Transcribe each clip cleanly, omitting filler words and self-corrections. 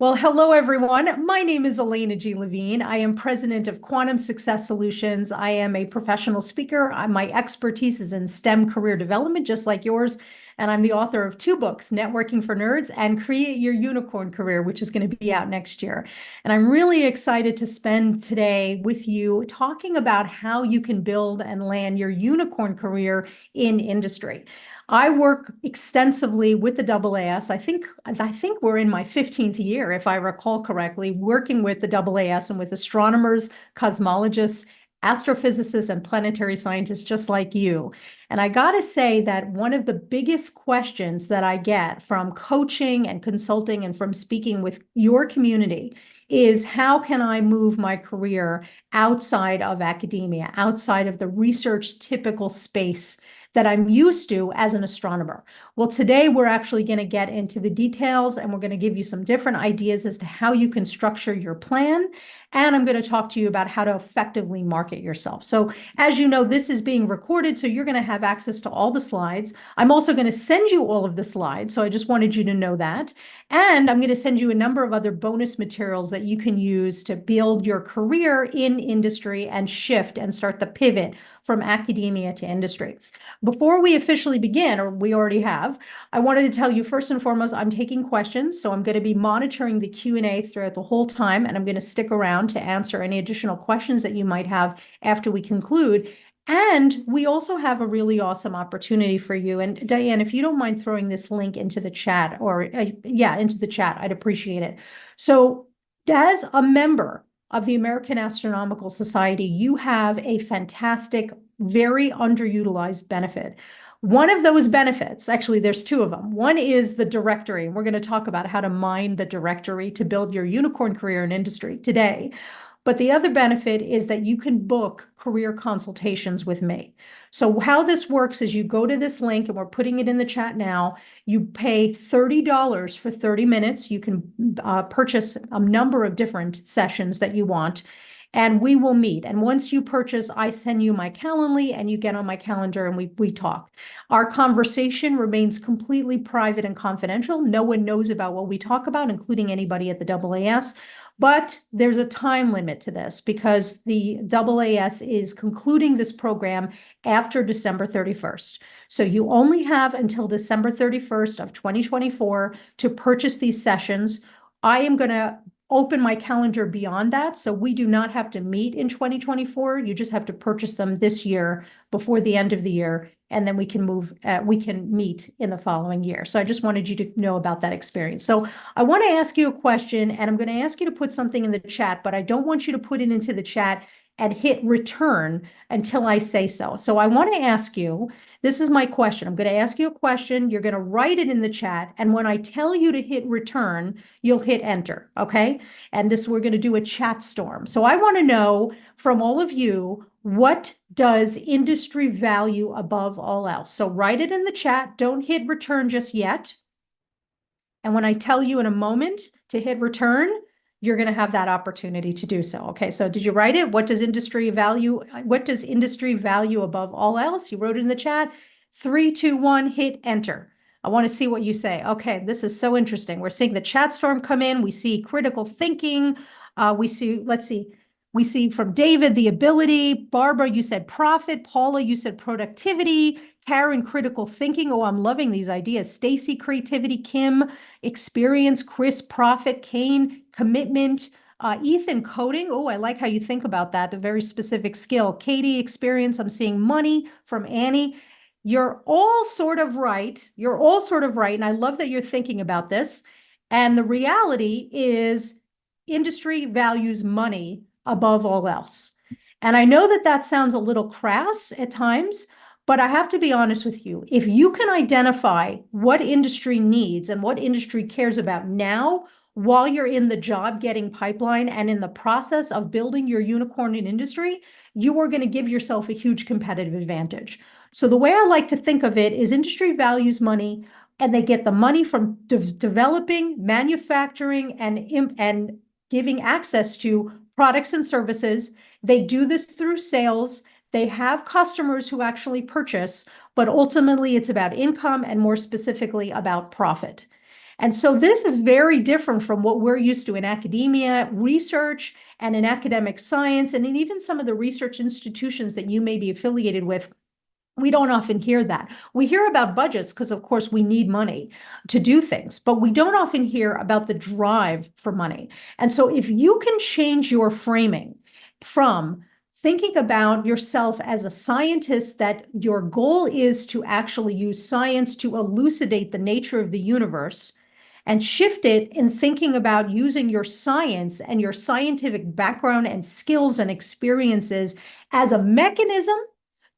Well, hello, everyone. My name is Alaina G. Levine. I am president of Quantum Success Solutions. I am a professional speaker. My expertise is in STEM career development, just like yours. And I'm the author of two books, Networking for Nerds and Create Your Unicorn Career, which is going to be out next year. And I'm really excited to spend today with you talking about how you can build and land your unicorn career in industry. I work extensively with the AAS. I think we're in my 15th year, if I recall correctly, working with the AAS and with astronomers, cosmologists, astrophysicists, and planetary scientists just like you. And I got to say that one of the biggest questions that I get from coaching and consulting and from speaking with your community is how can I move my career outside of academia, outside of the research typical space that I'm used to as an astronomer. Well, today we're actually going to get into the details and we're going to give you some different ideas as to how you can structure your plan. And I'm going to talk to you about how to effectively market yourself. So as you know, this is being recorded, so you're going to have access to all the slides. I'm also going to send you all of the slides. So I just wanted you to know that. And I'm going to send you a number of other bonus materials that you can use to build your career in industry and shift and start the pivot from academia to industry. Before we officially begin, or we already have, I wanted to tell you first and foremost, I'm taking questions. So I'm going to be monitoring the Q&A throughout the whole time, and I'm going to stick around to answer any additional questions that you might have after we conclude. And we also have a really awesome opportunity for you. And Diane, if you don't mind throwing this link into the chat into the chat, I'd appreciate it. So as a member of the American Astronomical Society, you have a fantastic, very underutilized benefit. One of those benefits, actually, there's two of them. One is the directory. We're going to talk about how to mine the directory to build your unicorn career in industry today. But the other benefit is that you can book career consultations with me. So how this works is you go to this link, and we're putting it in the chat now. You pay $30 for 30 minutes. You can purchase a number of different sessions that you want, and we will meet. And once you purchase, I send you my Calendly, and you get on my calendar, and we talk. Our conversation remains completely private and confidential. No one knows about what we talk about, including anybody at the AAS. But there's a time limit to this because the AAS is concluding this program after December 31st. So you only have until December 31st of 2024 to purchase these sessions. I am going to open my calendar beyond that. So we do not have to meet in 2024. You just have to purchase them this year before the end of the year. And then we can meet in the following year. So I just wanted you to know about that experience. So I want to ask you a question, and I'm going to ask you to put something in the chat, but I don't want you to put it into the chat and hit return until I say so. So I want to ask you, this is my question. I'm going to ask you a question. You're going to write it in the chat. And when I tell you to hit return, you'll hit enter. Okay. And we're going to do a chat storm. So I want to know from all of you, what does industry value above all else? So write it in the chat. Don't hit return just yet. And when I tell you in a moment to hit return, you're going to have that opportunity to do so. Okay, so did you write it? What does industry value above all else? You wrote it in the chat. 3, 2, 1, hit enter. I want to see what you say. Okay, this is so interesting. We're seeing the chat storm come in. We see critical thinking. We see from David, the ability. Barbara, you said profit. Paula, you said productivity. Karen, critical thinking. Oh, I'm loving these ideas. Stacy, creativity. Kim, experience. Chris, profit. Kane, commitment. Ethan, coding. Oh, I like how you think about that. The very specific skill. Katie, experience. I'm seeing money from Annie. You're all sort of right. You're all sort of right. And I love that you're thinking about this. And the reality is industry values money above all else. And I know that that sounds a little crass at times, but I have to be honest with you. If you can identify what industry needs and what industry cares about now, while you're in the job getting pipeline and in the process of building your unicorn in industry, you are going to give yourself a huge competitive advantage. So the way I like to think of it is industry values money, and they get the money from developing, manufacturing, and giving access to products and services. They do this through sales. They have customers who actually purchase, but ultimately it's about income and more specifically about profit. And so this is very different from what we're used to in academia, research, and in academic science, and in even some of the research institutions that you may be affiliated with. We don't often hear that. We hear about budgets because, of course, we need money to do things, but we don't often hear about the drive for money. And so if you can change your framing from thinking about yourself as a scientist, that your goal is to actually use science to elucidate the nature of the universe, and shift it in thinking about using your science and your scientific background and skills and experiences as a mechanism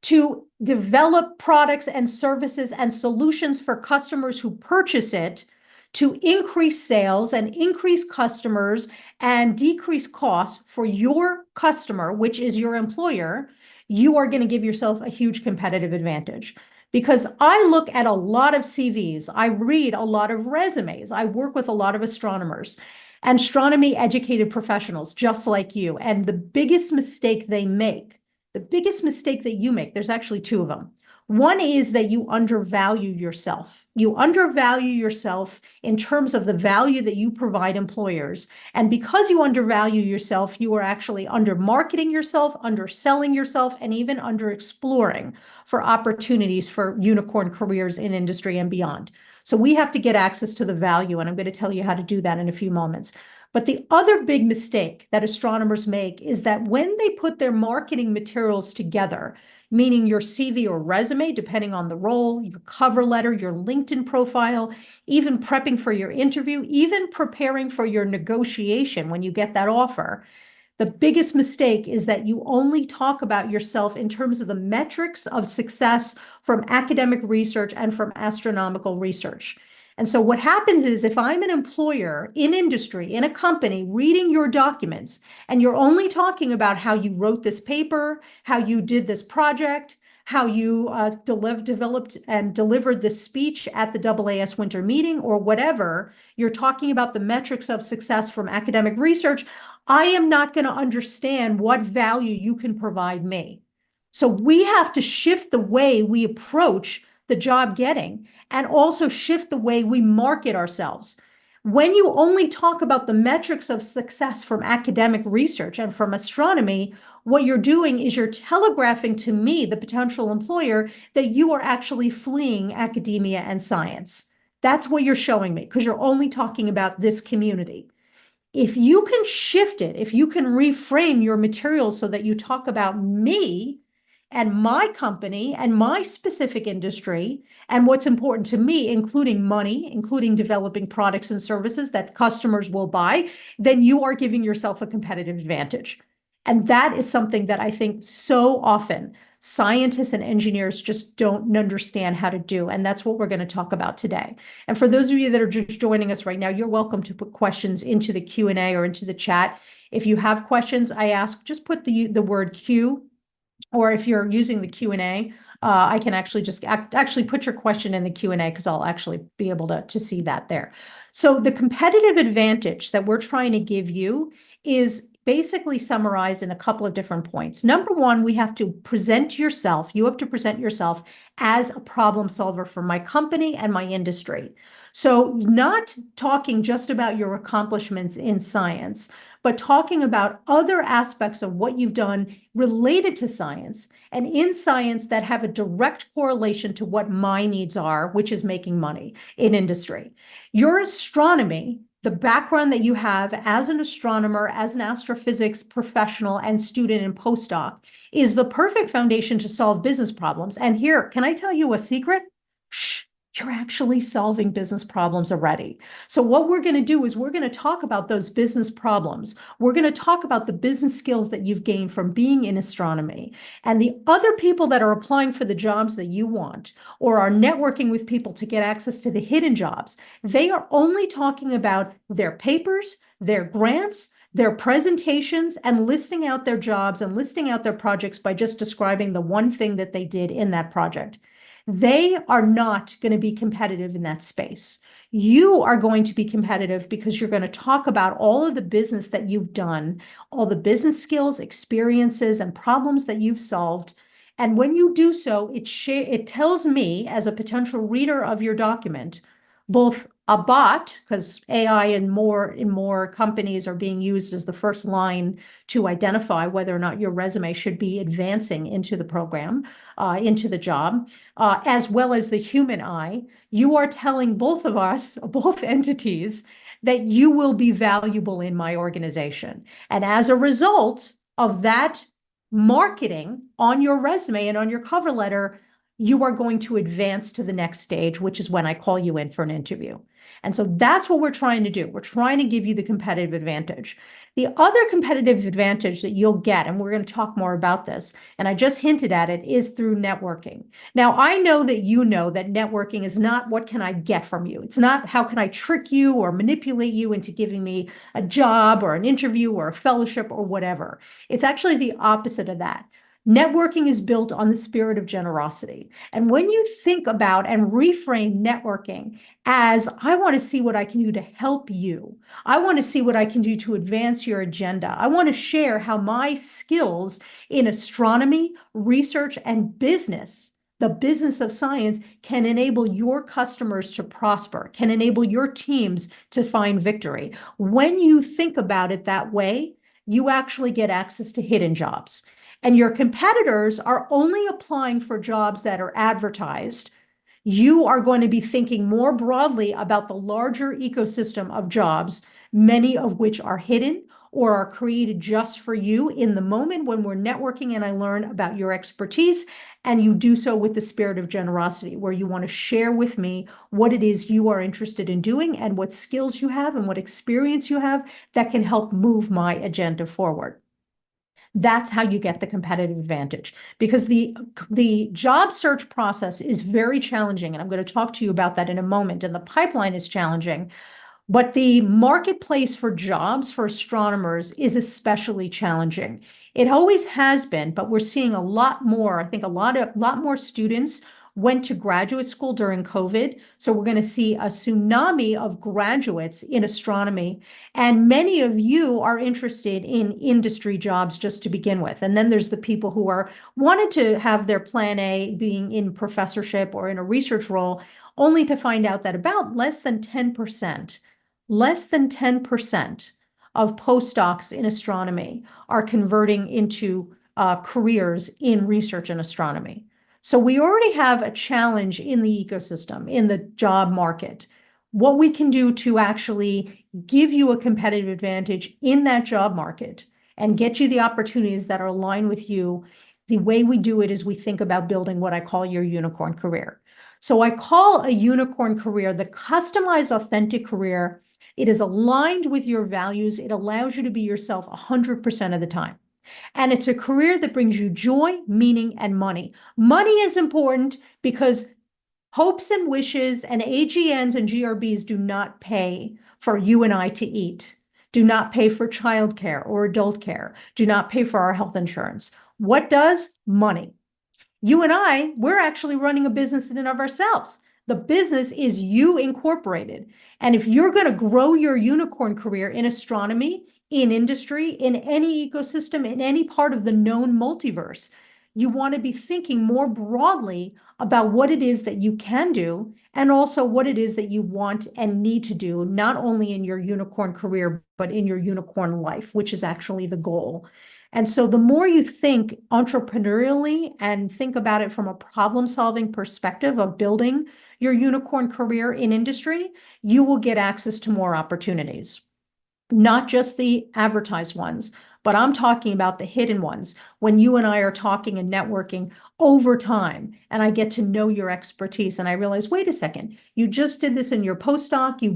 to develop products and services and solutions for customers who purchase it, to increase sales and increase customers and decrease costs for your customer, which is your employer, you are going to give yourself a huge competitive advantage. Because I look at a lot of CVs, I read a lot of resumes, I work with a lot of astronomers and astronomy educated professionals just like you. And the biggest mistake they make, the biggest mistake that you make, there's actually two of them. One is that you undervalue yourself. You undervalue yourself in terms of the value that you provide employers. And because you undervalue yourself, you are actually under-marketing yourself, underselling yourself, and even under-exploring for opportunities for unicorn careers in industry and beyond. So we have to get access to the value, and I'm going to tell you how to do that in a few moments. But the other big mistake that astronomers make is that when they put their marketing materials together, meaning your CV or resume, depending on the role, your cover letter, your LinkedIn profile, even prepping for your interview, even preparing for your negotiation when you get that offer, the biggest mistake is that you only talk about yourself in terms of the metrics of success from academic research and from astronomical research. And so what happens is if I'm an employer in industry, in a company, reading your documents, and you're only talking about how you wrote this paper, how you did this project, how you developed and delivered this speech at the AAS winter meeting or whatever, you're talking about the metrics of success from academic research, I am not going to understand what value you can provide me. So we have to shift the way we approach the job getting and also shift the way we market ourselves. When you only talk about the metrics of success from academic research and from astronomy, what you're doing is you're telegraphing to me, the potential employer, that you are actually fleeing academia and science. That's what you're showing me because you're only talking about this community. If you can shift it, if you can reframe your materials so that you talk about me and my company and my specific industry and what's important to me, including money, including developing products and services that customers will buy, then you are giving yourself a competitive advantage. And that is something that I think so often scientists and engineers just don't understand how to do. And that's what we're going to talk about today. And for those of you that are just joining us right now, you're welcome to put questions into the Q&A or into the chat. If you have questions, I ask, just put the word Q, or if you're using the Q&A, I can actually just actually put your question in the Q&A because I'll actually be able to see that there. So the competitive advantage that we're trying to give you is basically summarized in a couple of different points. Number one, we have to present yourself. You have to present yourself as a problem solver for my company and my industry. So not talking just about your accomplishments in science, but talking about other aspects of what you've done related to science and in science that have a direct correlation to what my needs are, which is making money in industry. Your astronomy, the background that you have as an astronomer, as an astrophysics professional and student and postdoc, is the perfect foundation to solve business problems. And here, can I tell you a secret? Shh, you're actually solving business problems already. So what we're going to do is we're going to talk about those business problems. We're going to talk about the business skills that you've gained from being in astronomy. And the other people that are applying for the jobs that you want or are networking with people to get access to the hidden jobs, they are only talking about their papers, their grants, their presentations, and listing out their jobs and listing out their projects by just describing the one thing that they did in that project. They are not going to be competitive in that space. You are going to be competitive because you're going to talk about all of the business that you've done, all the business skills, experiences, and problems that you've solved. And when you do so, it tells me as a potential reader of your document, both a bot, because AI in more companies are being used as the first line to identify whether or not your resume should be advancing into the program, into the job, as well as the human eye. You are telling both of us, both entities, that you will be valuable in my organization. And as a result of that marketing on your resume and on your cover letter, you are going to advance to the next stage, which is when I call you in for an interview. And so that's what we're trying to do. We're trying to give you the competitive advantage. The other competitive advantage that you'll get, and we're going to talk more about this, and I just hinted at it, is through networking. Now, I know that you know that networking is not what can I get from you. It's not how can I trick you or manipulate you into giving me a job or an interview or a fellowship or whatever. It's actually the opposite of that. Networking is built on the spirit of generosity. And when you think about and reframe networking as, I want to see what I can do to help you, I want to see what I can do to advance your agenda, I want to share how my skills in astronomy, research, and business, the business of science, can enable your customers to prosper, can enable your teams to find victory. When you think about it that way, you actually get access to hidden jobs. And your competitors are only applying for jobs that are advertised. You are going to be thinking more broadly about the larger ecosystem of jobs, many of which are hidden or are created just for you in the moment when we're networking and I learn about your expertise. And you do so with the spirit of generosity, where you want to share with me what it is you are interested in doing and what skills you have and what experience you have that can help move my agenda forward. That's how you get the competitive advantage, because the job search process is very challenging. And I'm going to talk to you about that in a moment. And the pipeline is challenging. But the marketplace for jobs for astronomers is especially challenging. It always has been, but we're seeing a lot more. I think a lot more students went to graduate school during COVID. So we're going to see a tsunami of graduates in astronomy. And many of you are interested in industry jobs just to begin with. And then there's the people who are wanted to have their plan A being in professorship or in a research role, only to find out that about less than 10% of postdocs in astronomy are converting into careers in research and astronomy. So we already have a challenge in the ecosystem, in the job market. What we can do to actually give you a competitive advantage in that job market and get you the opportunities that are aligned with you, the way we do it is we think about building what I call your unicorn career. So I call a unicorn career the customized, authentic career. It is aligned with your values. It allows you to be yourself 100% of the time. And it's a career that brings you joy, meaning, and money. Money is important because hopes and wishes and AGNs and GRBs do not pay for you and I to eat, do not pay for childcare or adult care, do not pay for our health insurance. What does? Money. You and I, we're actually running a business in and of ourselves. The business is you incorporated. And if you're going to grow your unicorn career in astronomy, in industry, in any ecosystem, in any part of the known multiverse, you want to be thinking more broadly about what it is that you can do and also what it is that you want and need to do, not only in your unicorn career, but in your unicorn life, which is actually the goal. And so the more you think entrepreneurially and think about it from a problem-solving perspective of building your unicorn career in industry, you will get access to more opportunities. Not just the advertised ones, but I'm talking about the hidden ones. When you and I are talking and networking over time, and I get to know your expertise, and I realize, wait a second, you just did this in your postdoc, you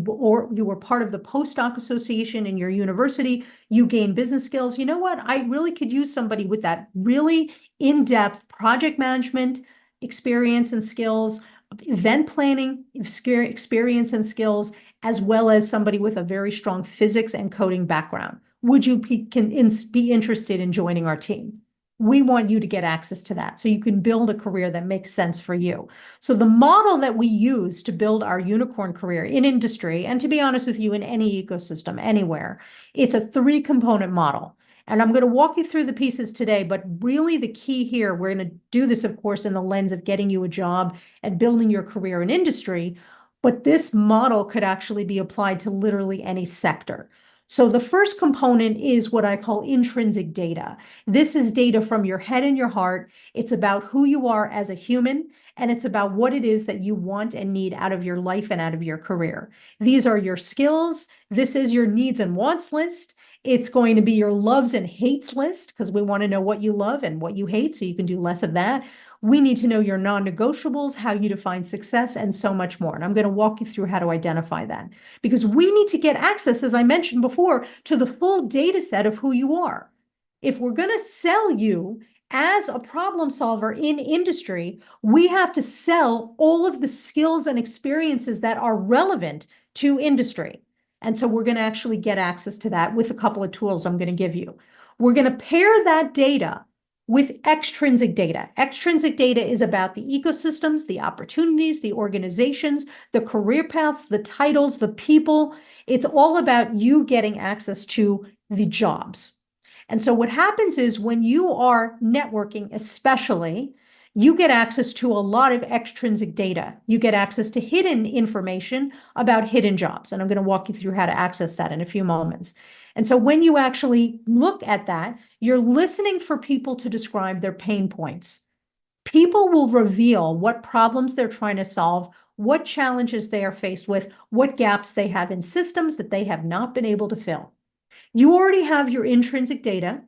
were part of the postdoc association in your university, you gained business skills. You know what? I really could use somebody with that really in-depth project management experience and skills, event planning experience and skills, as well as somebody with a very strong physics and coding background. Would you be interested in joining our team? We want you to get access to that so you can build a career that makes sense for you. So the model that we use to build our unicorn career in industry, and to be honest with you, in any ecosystem, anywhere, it's a 3-component model. And I'm going to walk you through the pieces today, but really the key here, we're going to do this, of course, in the lens of getting you a job and building your career in industry. But this model could actually be applied to literally any sector. So the first component is what I call intrinsic data. This is data from your head and your heart. It's about who you are as a human, and it's about what it is that you want and need out of your life and out of your career. These are your skills. This is your needs and wants list. It's going to be your loves and hates list, because we want to know what you love and what you hate so you can do less of that. We need to know your non-negotiables, how you define success, and so much more. And I'm going to walk you through how to identify that, because we need to get access, as I mentioned before, to the full data set of who you are. If we're going to sell you as a problem solver in industry, we have to sell all of the skills and experiences that are relevant to industry. And so we're going to actually get access to that with a couple of tools I'm going to give you. We're going to pair that data with extrinsic data. Extrinsic data is about the ecosystems, the opportunities, the organizations, the career paths, the titles, the people. It's all about you getting access to the jobs. And so what happens is when you are networking, especially, you get access to a lot of extrinsic data. You get access to hidden information about hidden jobs. And I'm going to walk you through how to access that in a few moments. And so when you actually look at that, you're listening for people to describe their pain points. People will reveal what problems they're trying to solve, what challenges they are faced with, what gaps they have in systems that they have not been able to fill. You already have your intrinsic data.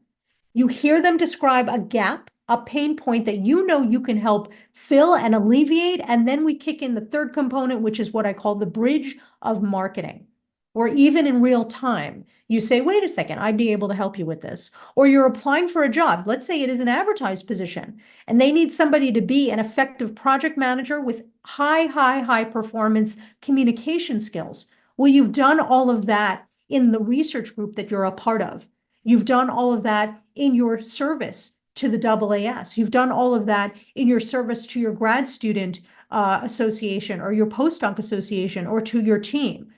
You hear them describe a gap, a pain point that you know you can help fill and alleviate. And then we kick in the third component, which is what I call the bridge of marketing. Or even in real time, you say, wait a second, I'd be able to help you with this. Or you're applying for a job. Let's say it is an advertised position, and they need somebody to be an effective project manager with high performance communication skills. Well, you've done all of that in the research group that you're a part of. You've done all of that in your service to the AAS. You've done all of that in your service to your grad student association or your postdoc association or to your team.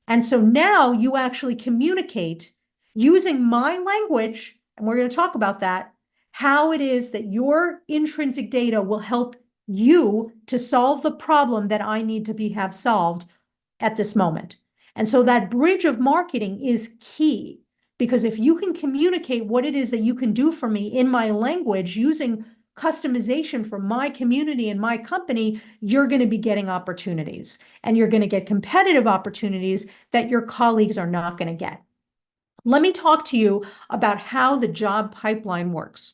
And so now you actually communicate using my language, and we're going to talk about that, how it is that your intrinsic data will help you to solve the problem that I need to have solved at this moment. And so that bridge of marketing is key, because if you can communicate what it is that you can do for me in my language using customization for my community and my company, you're going to be getting opportunities, and you're going to get competitive opportunities that your colleagues are not going to get. Let me talk to you about how the job pipeline works.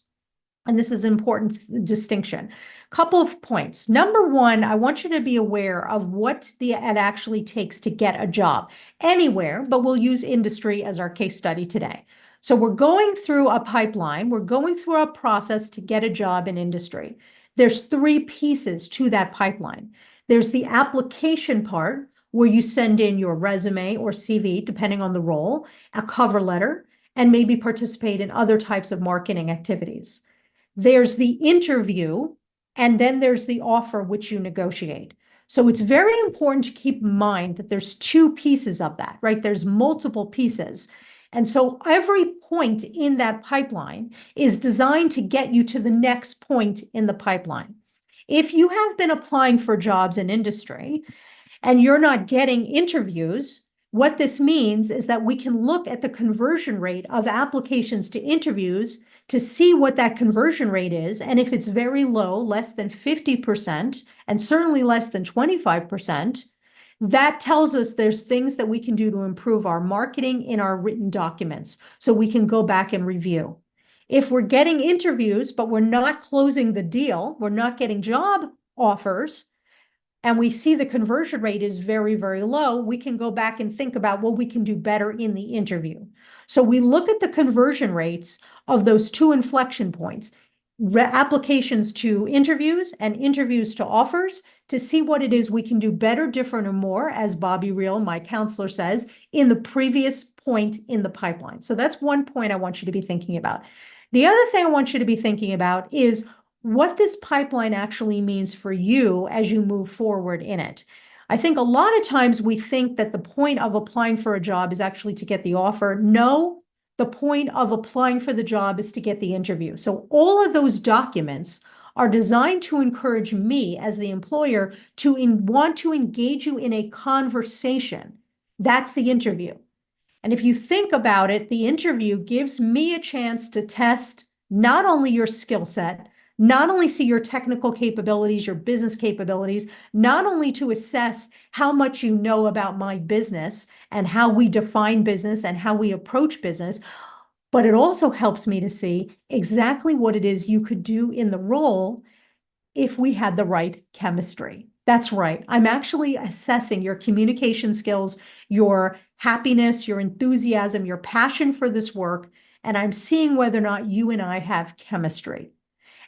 And this is an important distinction. Couple of points. Number one, I want you to be aware of what it actually takes to get a job anywhere, but we'll use industry as our case study today. So we're going through a pipeline. We're going through a process to get a job in industry. There's three pieces to that pipeline. There's the application part, where you send in your resume or CV, depending on the role, a cover letter, and maybe participate in other types of marketing activities. There's the interview, and then there's the offer, which you negotiate. So it's very important to keep in mind that there's two pieces of that, right? There's multiple pieces. And so every point in that pipeline is designed to get you to the next point in the pipeline. If you have been applying for jobs in industry and you're not getting interviews, what this means is that we can look at the conversion rate of applications to interviews to see what that conversion rate is. And if it's very low, less than 50%, and certainly less than 25%, that tells us there's things that we can do to improve our marketing in our written documents, so we can go back and review. If we're getting interviews, but we're not closing the deal, we're not getting job offers, and we see the conversion rate is very low, we can go back and think about what we can do better in the interview. So we look at the conversion rates of those two inflection points, applications to interviews and interviews to offers, to see what it is we can do better, different, or more, as Bobby Reel, my counselor, says, in the previous point in the pipeline. So that's one point I want you to be thinking about. The other thing I want you to be thinking about is what this pipeline actually means for you as you move forward in it. I think a lot of times we think that the point of applying for a job is actually to get the offer. No, the point of applying for the job is to get the interview. So all of those documents are designed to encourage me as the employer to want to engage you in a conversation. That's the interview. And if you think about it, the interview gives me a chance to test not only your skill set, not only see your technical capabilities, your business capabilities, not only to assess how much you know about my business and how we define business and how we approach business, but it also helps me to see exactly what it is you could do in the role if we had the right chemistry. That's right. I'm actually assessing your communication skills, your happiness, your enthusiasm, your passion for this work, and I'm seeing whether or not you and I have chemistry.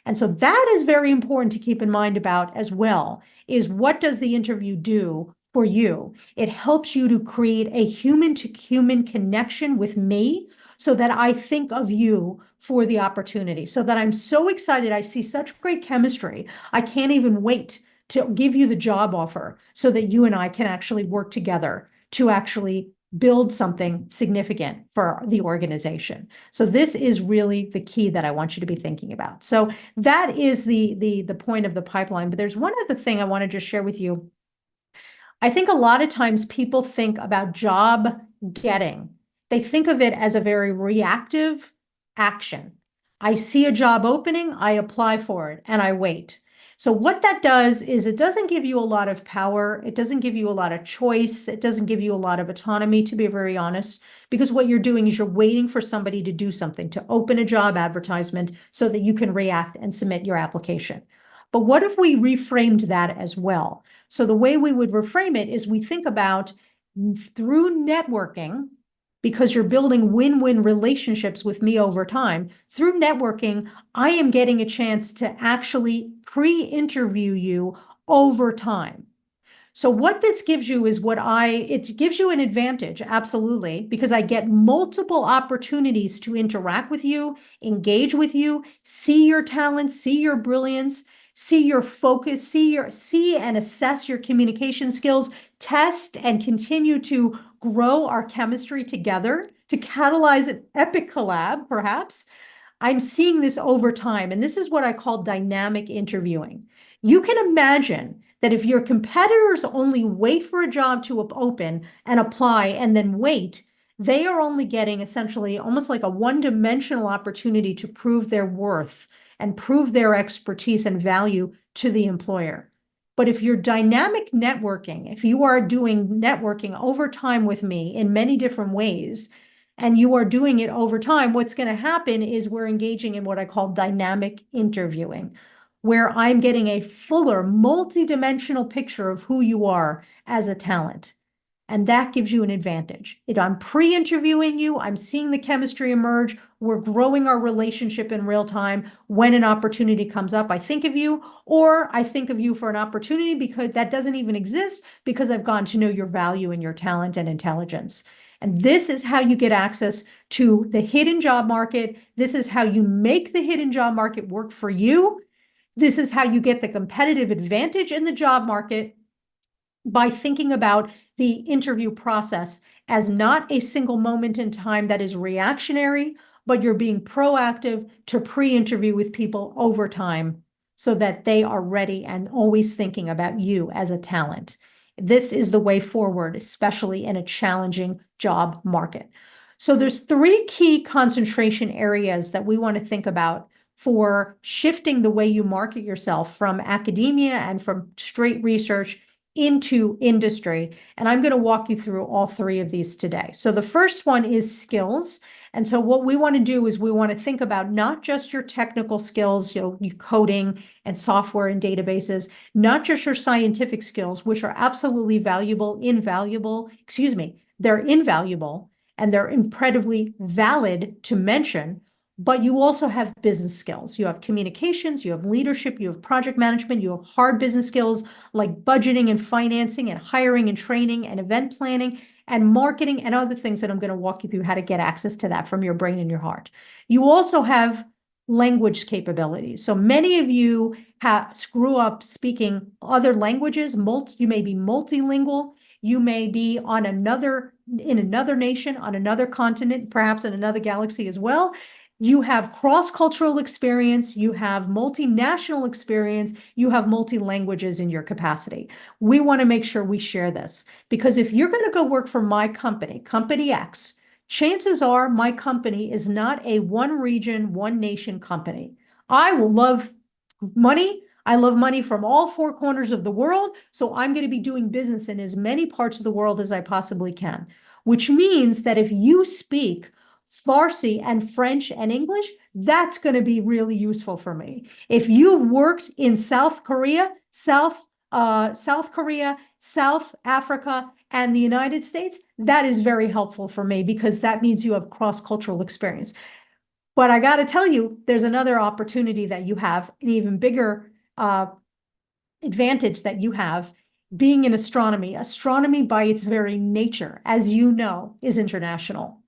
And so that is very important to keep in mind about as well, is what does the interview do for you? It helps you to create a human to human connection with me so that I think of you for the opportunity, so that I'm so excited. I see such great chemistry. I can't even wait to give you the job offer so that you and I can actually work together to actually build something significant for the organization. So this is really the key that I want you to be thinking about. So that is the point of the pipeline. But there's one other thing I want to just share with you. I think a lot of times people think about job getting. They think of it as a very reactive action. I see a job opening, I apply for it, and I wait. So what that does is it doesn't give you a lot of power. It doesn't give you a lot of choice. It doesn't give you a lot of autonomy, to be very honest, because what you're doing is you're waiting for somebody to do something, to open a job advertisement so that you can react and submit your application. But what if we reframed that as well? So the way we would reframe it is we think about through networking, because you're building win-win relationships with me over time, through networking, I am getting a chance to actually pre-interview you over time. So what this gives you is it gives you an advantage, absolutely, because I get multiple opportunities to interact with you, engage with you, see your talents, see your brilliance, see your focus, see and assess your communication skills, test and continue to grow our chemistry together to catalyze an epic collab, perhaps. I'm seeing this over time, and this is what I call dynamic interviewing. You can imagine that if your competitors only wait for a job to open and apply and then wait, they are only getting essentially almost like a one-dimensional opportunity to prove their worth and prove their expertise and value to the employer. But if you're dynamic networking, if you are doing networking over time with me in many different ways, and you are doing it over time, what's going to happen is we're engaging in what I call dynamic interviewing, where I'm getting a fuller, multidimensional picture of who you are as a talent. And that gives you an advantage. I'm pre-interviewing you, I'm seeing the chemistry emerge, we're growing our relationship in real time. When an opportunity comes up, I think of you, or I think of you for an opportunity because that doesn't even exist because I've gotten to know your value and your talent and intelligence. And this is how you get access to the hidden job market. This is how you make the hidden job market work for you. This is how you get the competitive advantage in the job market by thinking about the interview process as not a single moment in time that is reactionary, but you're being proactive to pre-interview with people over time so that they are ready and always thinking about you as a talent. This is the way forward, especially in a challenging job market. So there's three key concentration areas that we want to think about for shifting the way you market yourself from academia and from straight research into industry. And I'm going to walk you through all three of these today. So the first one is skills. And so what we want to do is we want to think about not just your technical skills, your coding and software and databases, not just your scientific skills, which are absolutely they're invaluable and they're incredibly valid to mention, but you also have business skills. You have communications, you have leadership, you have project management, you have hard business skills like budgeting and financing and hiring and training and event planning and marketing and other things that I'm going to walk you through how to get access to that from your brain and your heart. You also have language capabilities. So many of you grew up speaking other languages. You may be multilingual. You may be in another nation, on another continent, perhaps in another galaxy as well. You have cross-cultural experience, you have multinational experience, you have multi-languages in your capacity. We want to make sure we share this because if you're going to go work for my company, Company X, chances are my company is not a one region, one nation company. I will love money. I love money from all four corners of the world. So I'm going to be doing business in as many parts of the world as I possibly can, which means that if you speak Farsi and French and English, that's going to be really useful for me. If you've worked in South Korea, South Korea, South Africa, and the United States, that is very helpful for me because that means you have cross-cultural experience. But I got to tell you, there's another opportunity that you have, an even bigger advantage that you have being in astronomy. Astronomy, by its very nature, as you know, is international.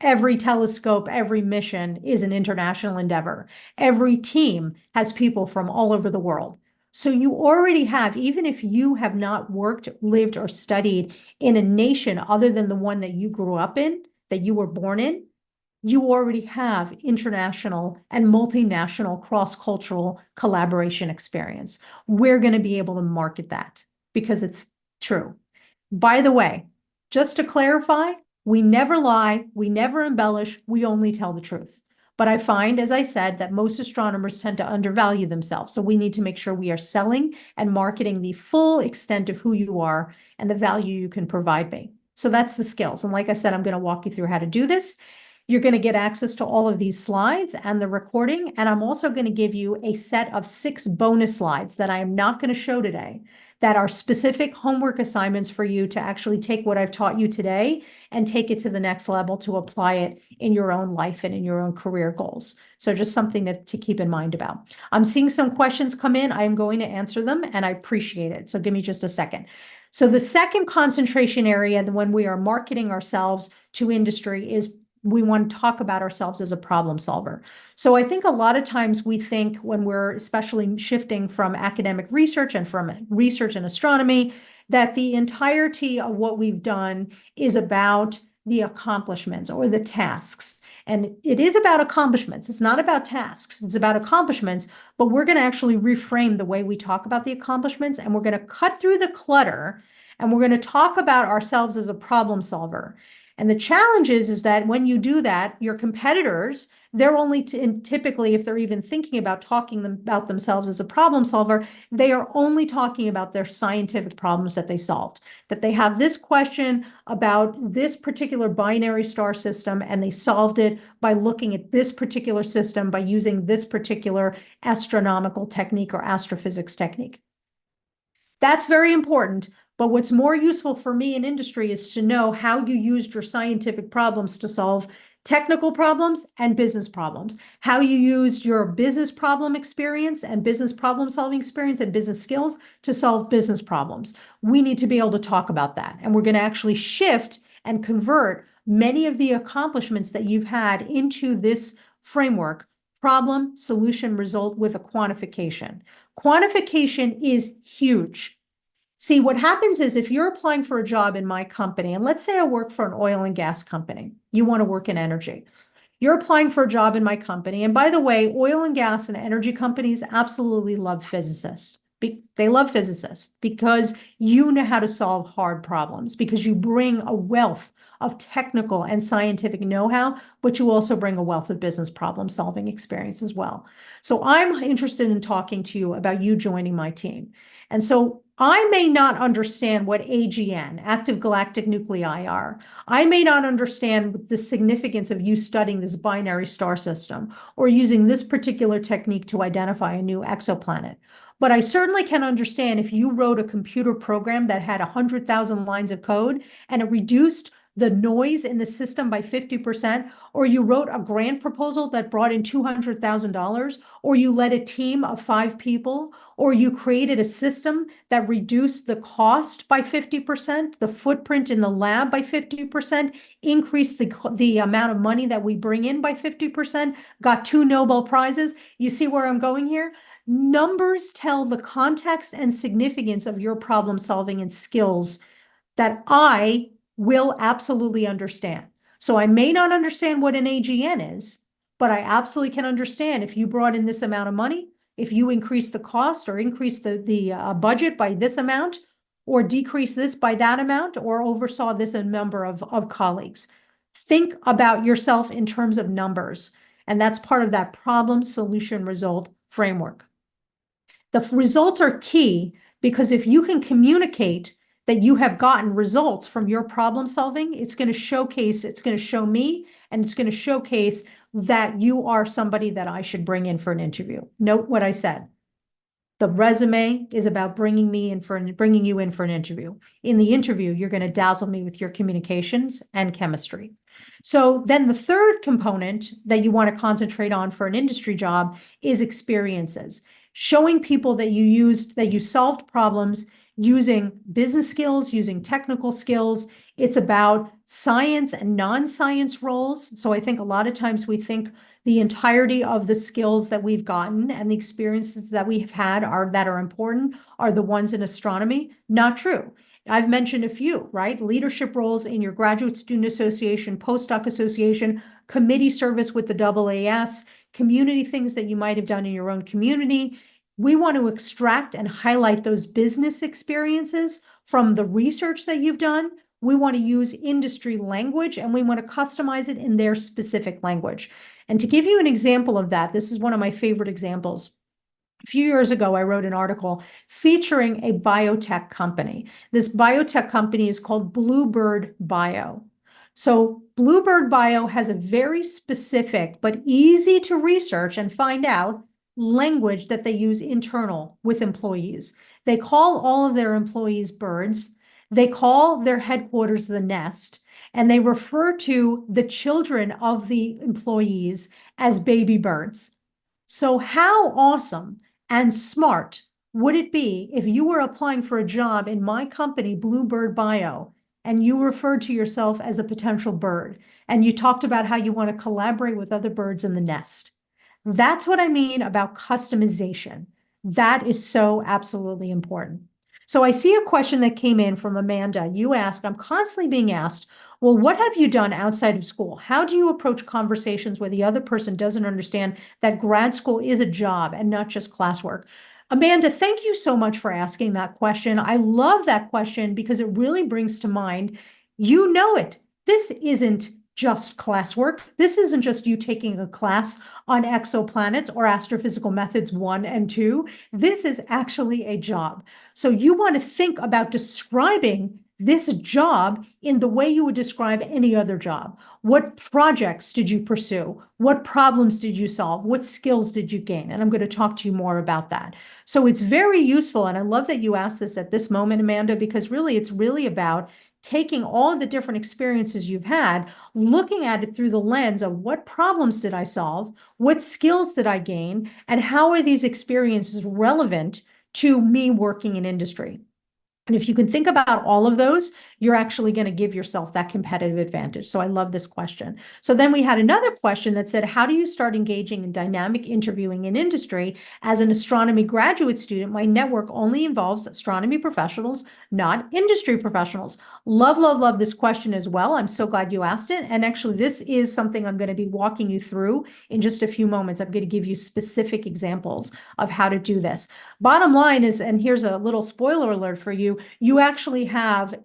Every telescope, every mission is an international endeavor. Every team has people from all over the world. So you already have, even if you have not worked, lived, or studied in a nation other than the one that you grew up in, that you were born in, you already have international and multinational cross-cultural collaboration experience. We're going to be able to market that because it's true. By the way, just to clarify, we never lie, we never embellish, we only tell the truth. But I find, as I said, that most astronomers tend to undervalue themselves. So we need to make sure we are selling and marketing the full extent of who you are and the value you can provide me. So that's the skills. And like I said, I'm going to walk you through how to do this. You're going to get access to all of these slides and the recording. And I'm also going to give you a set of 6 bonus slides that I am not going to show today that are specific homework assignments for you to actually take what I've taught you today and take it to the next level to apply it in your own life and in your own career goals. So just something to keep in mind about. I'm seeing some questions come in. I am going to answer them and I appreciate it. So give me just a second. So the second concentration area when we are marketing ourselves to industry is we want to talk about ourselves as a problem solver. So I think a lot of times we think when we're especially shifting from academic research and from research in astronomy, that the entirety of what we've done is about the accomplishments or the tasks. And it is about accomplishments. It's not about tasks. It's about accomplishments, but we're going to actually reframe the way we talk about the accomplishments and we're going to cut through the clutter and we're going to talk about ourselves as a problem solver. And the challenge is that when you do that, your competitors, they're only typically, if they're even thinking about talking about themselves as a problem solver, they are only talking about their scientific problems that they solved. That they have this question about this particular binary star system, and they solved it by looking at this particular system by using this particular astronomical technique or astrophysics technique. That's very important. But what's more useful for me in industry is to know how you used your scientific problems to solve technical problems and business problems, how you used your business problem experience and business problem solving experience and business skills to solve business problems. We need to be able to talk about that. And we're going to actually shift and convert many of the accomplishments that you've had into this framework: problem, solution, result with a quantification. Quantification is huge. See, what happens is if you're applying for a job in my company, and let's say I work for an oil and gas company, you want to work in energy. You're applying for a job in my company. And by the way, oil and gas and energy companies absolutely love physicists. They love physicists because you know how to solve hard problems, because you bring a wealth of technical and scientific know-how, but you also bring a wealth of business problem solving experience as well. So I'm interested in talking to you about you joining my team. And so I may not understand what AGN, active galactic nuclei, are. I may not understand the significance of you studying this binary star system or using this particular technique to identify a new exoplanet. But I certainly can understand if you wrote a computer program that had 100,000 lines of code and it reduced the noise in the system by 50%, or you wrote a grant proposal that brought in $200,000, or you led a team of 5 people, or you created a system that reduced the cost by 50%, the footprint in the lab by 50%, increased the amount of money that we bring in by 50%, got 2 Nobel Prizes. You see where I'm going here? Numbers tell the context and significance of your problem solving and skills that I will absolutely understand. So I may not understand what an AGN is, but I absolutely can understand if you brought in this amount of money, if you increase the cost or increase the budget by this amount, or decrease this by that amount, or oversaw this in number of colleagues. Think about yourself in terms of numbers, and that's part of that problem, solution, result framework. The results are key because if you can communicate that you have gotten results from your problem solving, it's going to showcase, it's going to show me, and it's going to showcase that you are somebody that I should bring in for an interview. Note what I said. The resume is about bringing you in for an interview. In the interview, you're going to dazzle me with your communications and chemistry. So then the third component that you want to concentrate on for an industry job is experiences. Showing people that you solved problems using business skills, using technical skills. It's about science and non-science roles. So I think a lot of times we think the entirety of the skills that we've gotten and the experiences that we have had that are important are the ones in astronomy. Not true. I've mentioned a few, right? Leadership roles in your graduate student association, postdoc association, committee service with the AAS, community things that you might have done in your own community. We want to extract and highlight those business experiences from the research that you've done. We want to use industry language and we want to customize it in their specific language. And to give you an example of that, this is one of my favorite examples. A few years ago, I wrote an article featuring a biotech company. This biotech company is called Bluebird Bio. So Bluebird Bio has a very specific but easy to research and find out language that they use internal with employees. They call all of their employees birds. They call their headquarters the nest, and they refer to the children of the employees as baby birds. So how awesome and smart would it be if you were applying for a job in my company, Bluebird Bio, and you referred to yourself as a potential bird, and you talked about how you want to collaborate with other birds in the nest? That's what I mean about customization. That is so absolutely important. So I see a question that came in from Amanda. You ask, I'm constantly being asked, well, what have you done outside of school? How do you approach conversations where the other person doesn't understand that grad school is a job and not just classwork? Amanda, thank you so much for asking that question. I love that question because it really brings to mind, you know it. This isn't just classwork. This isn't just you taking a class on exoplanets or astrophysical methods 1 and 2. This is actually a job. So you want to think about describing this job in the way you would describe any other job. What projects did you pursue? What problems did you solve? What skills did you gain? And I'm going to talk to you more about that. So it's very useful. And I love that you asked this at this moment, Amanda, because really it's really about taking all of the different experiences you've had, looking at it through the lens of what problems did I solve, what skills did I gain, and how are these experiences relevant to me working in industry? And if you can think about all of those, you're actually going to give yourself that competitive advantage. So I love this question. So then we had another question that said, how do you start engaging in dynamic interviewing in industry? As an astronomy graduate student, my network only involves astronomy professionals, not industry professionals. Love, love, love this question as well. I'm so glad you asked it. And actually, this is something I'm going to be walking you through in just a few moments. I'm going to give you specific examples of how to do this. Bottom line is, and here's a little spoiler alert for you, you actually have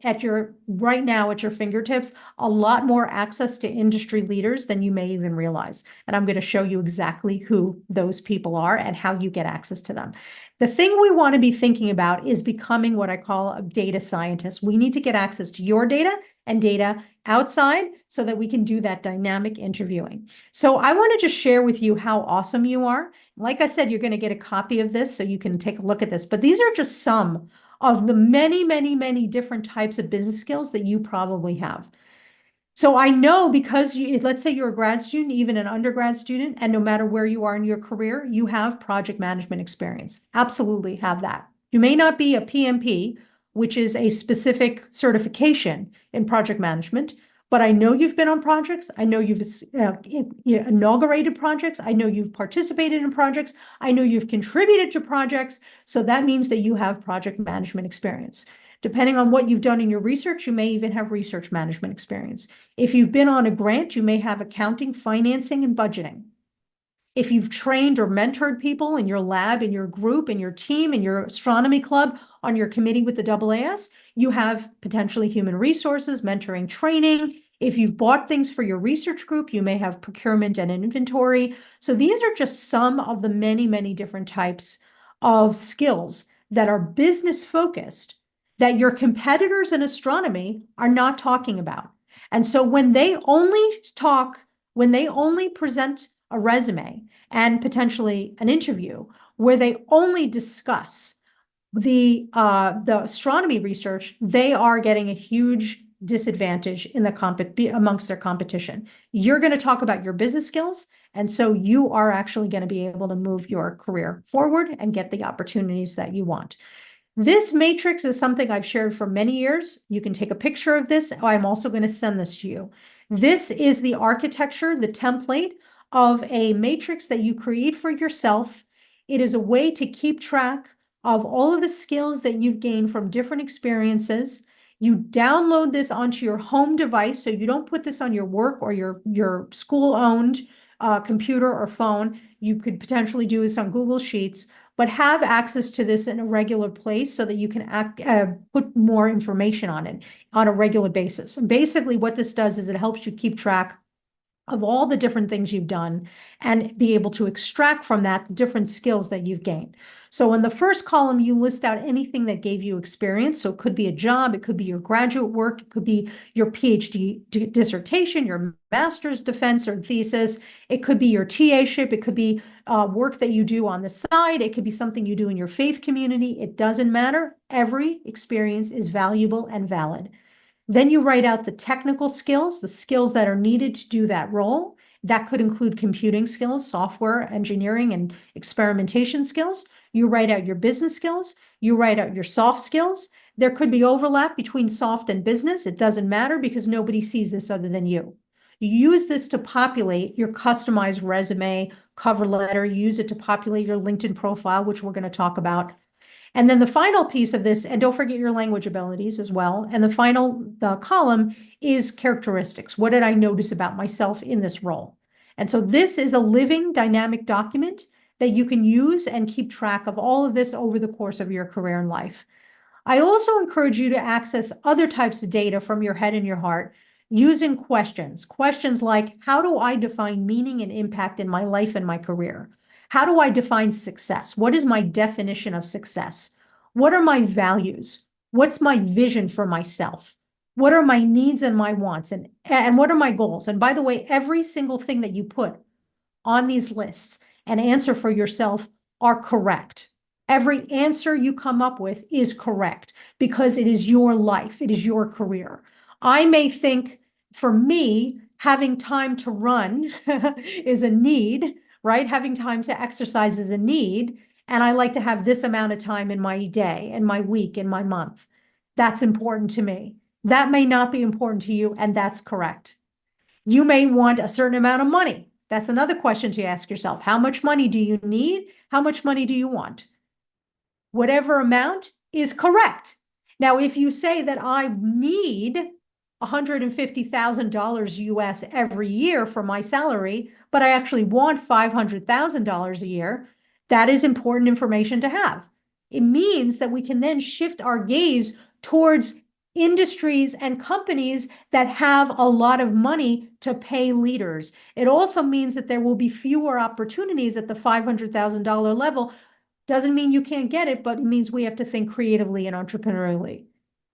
right now at your fingertips a lot more access to industry leaders than you may even realize. And I'm going to show you exactly who those people are and how you get access to them. The thing we want to be thinking about is becoming what I call a data scientist. We need to get access to your data and data outside so that we can do that dynamic interviewing. So I want to just share with you how awesome you are. Like I said, you're going to get a copy of this so you can take a look at this, but these are just some of the many, many, many different types of business skills that you probably have. So I know because let's say you're a grad student, even an undergrad student, and no matter where you are in your career, you have project management experience. Absolutely have that. You may not be a PMP, which is a specific certification in project management, but I know you've been on projects. I know you've inaugurated projects. I know you've participated in projects. I know you've contributed to projects. So that means that you have project management experience. Depending on what you've done in your research, you may even have research management experience. If you've been on a grant, you may have accounting, financing, and budgeting. if you've trained or mentored people in your lab, in your group, in your team, in your astronomy club, on your committee with the AAS, you have potentially human resources, mentoring, training. If you've bought things for your research group, you may have procurement and inventory. So these are just some of the many, many different types of skills that are business focused that your competitors in astronomy are not talking about. And so when they only present a resume and potentially an interview where they only discuss the astronomy research, they are getting a huge disadvantage in the amongst their competition. You're going to talk about your business skills, and so you are actually going to be able to move your career forward and get the opportunities that you want. This matrix is something I've shared for many years. You can take a picture of this. I'm also going to send this to you. This is the architecture, the template of a matrix that you create for yourself. It is a way to keep track of all of the skills that you've gained from different experiences. You download this onto your home device, so you don't put this on your work or your school-owned computer or phone. You could potentially do this on Google Sheets, but have access to this in a regular place so that you can put more information on it on a regular basis. And basically what this does is it helps you keep track of all the different things you've done and be able to extract from that the different skills that you've gained. So in the first column, you list out anything that gave you experience. So it could be a job, it could be your graduate work, it could be your PhD dissertation, your master's defense or thesis, it could be your TA-ship, it could be work that you do on the side, it could be something you do in your faith community. It doesn't matter. Every experience is valuable and valid. Then you write out the technical skills, the skills that are needed to do that role. That could include computing skills, software engineering, and experimentation skills. You write out your business skills. You write out your soft skills. There could be overlap between soft and business. It doesn't matter because nobody sees this other than you. You use this to populate your customized resume, cover letter. You use it to populate your LinkedIn profile, which we're going to talk about. And then the final piece of this, and don't forget your language abilities as well. And the column is characteristics. What did I notice about myself in this role? And so this is a living dynamic document that you can use and keep track of all of this over the course of your career and life. I also encourage you to access other types of data from your head and your heart using questions. Questions like, how do I define meaning and impact in my life and my career? How do I define success? What is my definition of success? What are my values? What's my vision for myself? What are my needs and my wants? And what are my goals? And by the way, every single thing that you put on these lists and answer for yourself are correct. Every answer you come up with is correct because it is your life. It is your career. I may think for me, having time to run is a need, right? Having time to exercise is a need. And I like to have this amount of time in my day, in my week, in my month. That's important to me. That may not be important to you, and that's correct. You may want a certain amount of money. That's another question to ask yourself. How much money do you need? How much money do you want? Whatever amount is correct. Now, if you say that I need $150,000 US every year for my salary, but I actually want $500,000 a year, that is important information to have. It means that we can then shift our gaze towards industries and companies that have a lot of money to pay leaders. It also means that there will be fewer opportunities at the $500,000 level. Doesn't mean you can't get it, but it means we have to think creatively and entrepreneurially.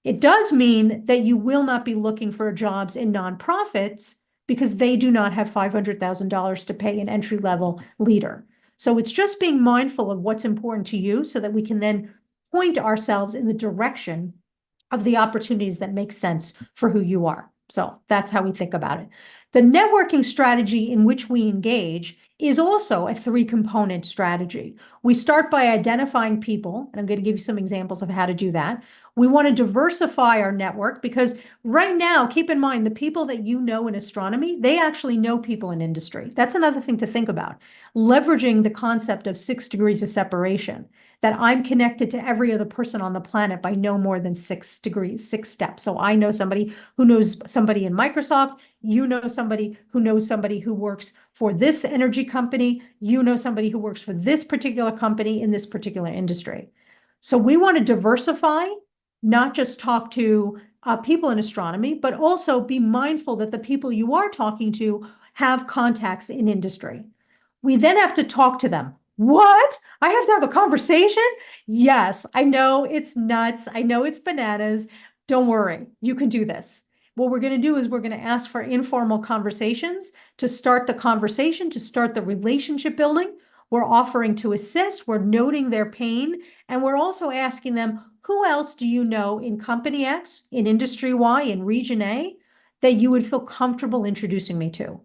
It does mean that you will not be looking for jobs in nonprofits because they do not have $500,000 to pay an entry-level leader. So it's just being mindful of what's important to you so that we can then point ourselves in the direction of the opportunities that make sense for who you are. So that's how we think about it. The networking strategy in which we engage is also a three-component strategy. We start by identifying people, and I'm going to give you some examples of how to do that. We want to diversify our network because right now, keep in mind, the people that you know in astronomy, they actually know people in industry. That's another thing to think about. Leveraging the concept of 6 degrees of separation, that I'm connected to every other person on the planet by no more than 6 degrees, 6 steps. So I know somebody who knows somebody in Microsoft. You know somebody who knows somebody who works for this energy company. You know somebody who works for this particular company in this particular industry. So we want to diversify, not just talk to people in astronomy, but also be mindful that the people you are talking to have contacts in industry. We then have to talk to them. What? I have to have a conversation? Yes, I know it's nuts. I know it's bananas. Don't worry, you can do this. What we're going to do is we're going to ask for informal conversations to start the conversation, to start the relationship building. We're offering to assist, we're noting their pain, and we're also asking them, who else do you know in company X, in industry Y, in region A, that you would feel comfortable introducing me to?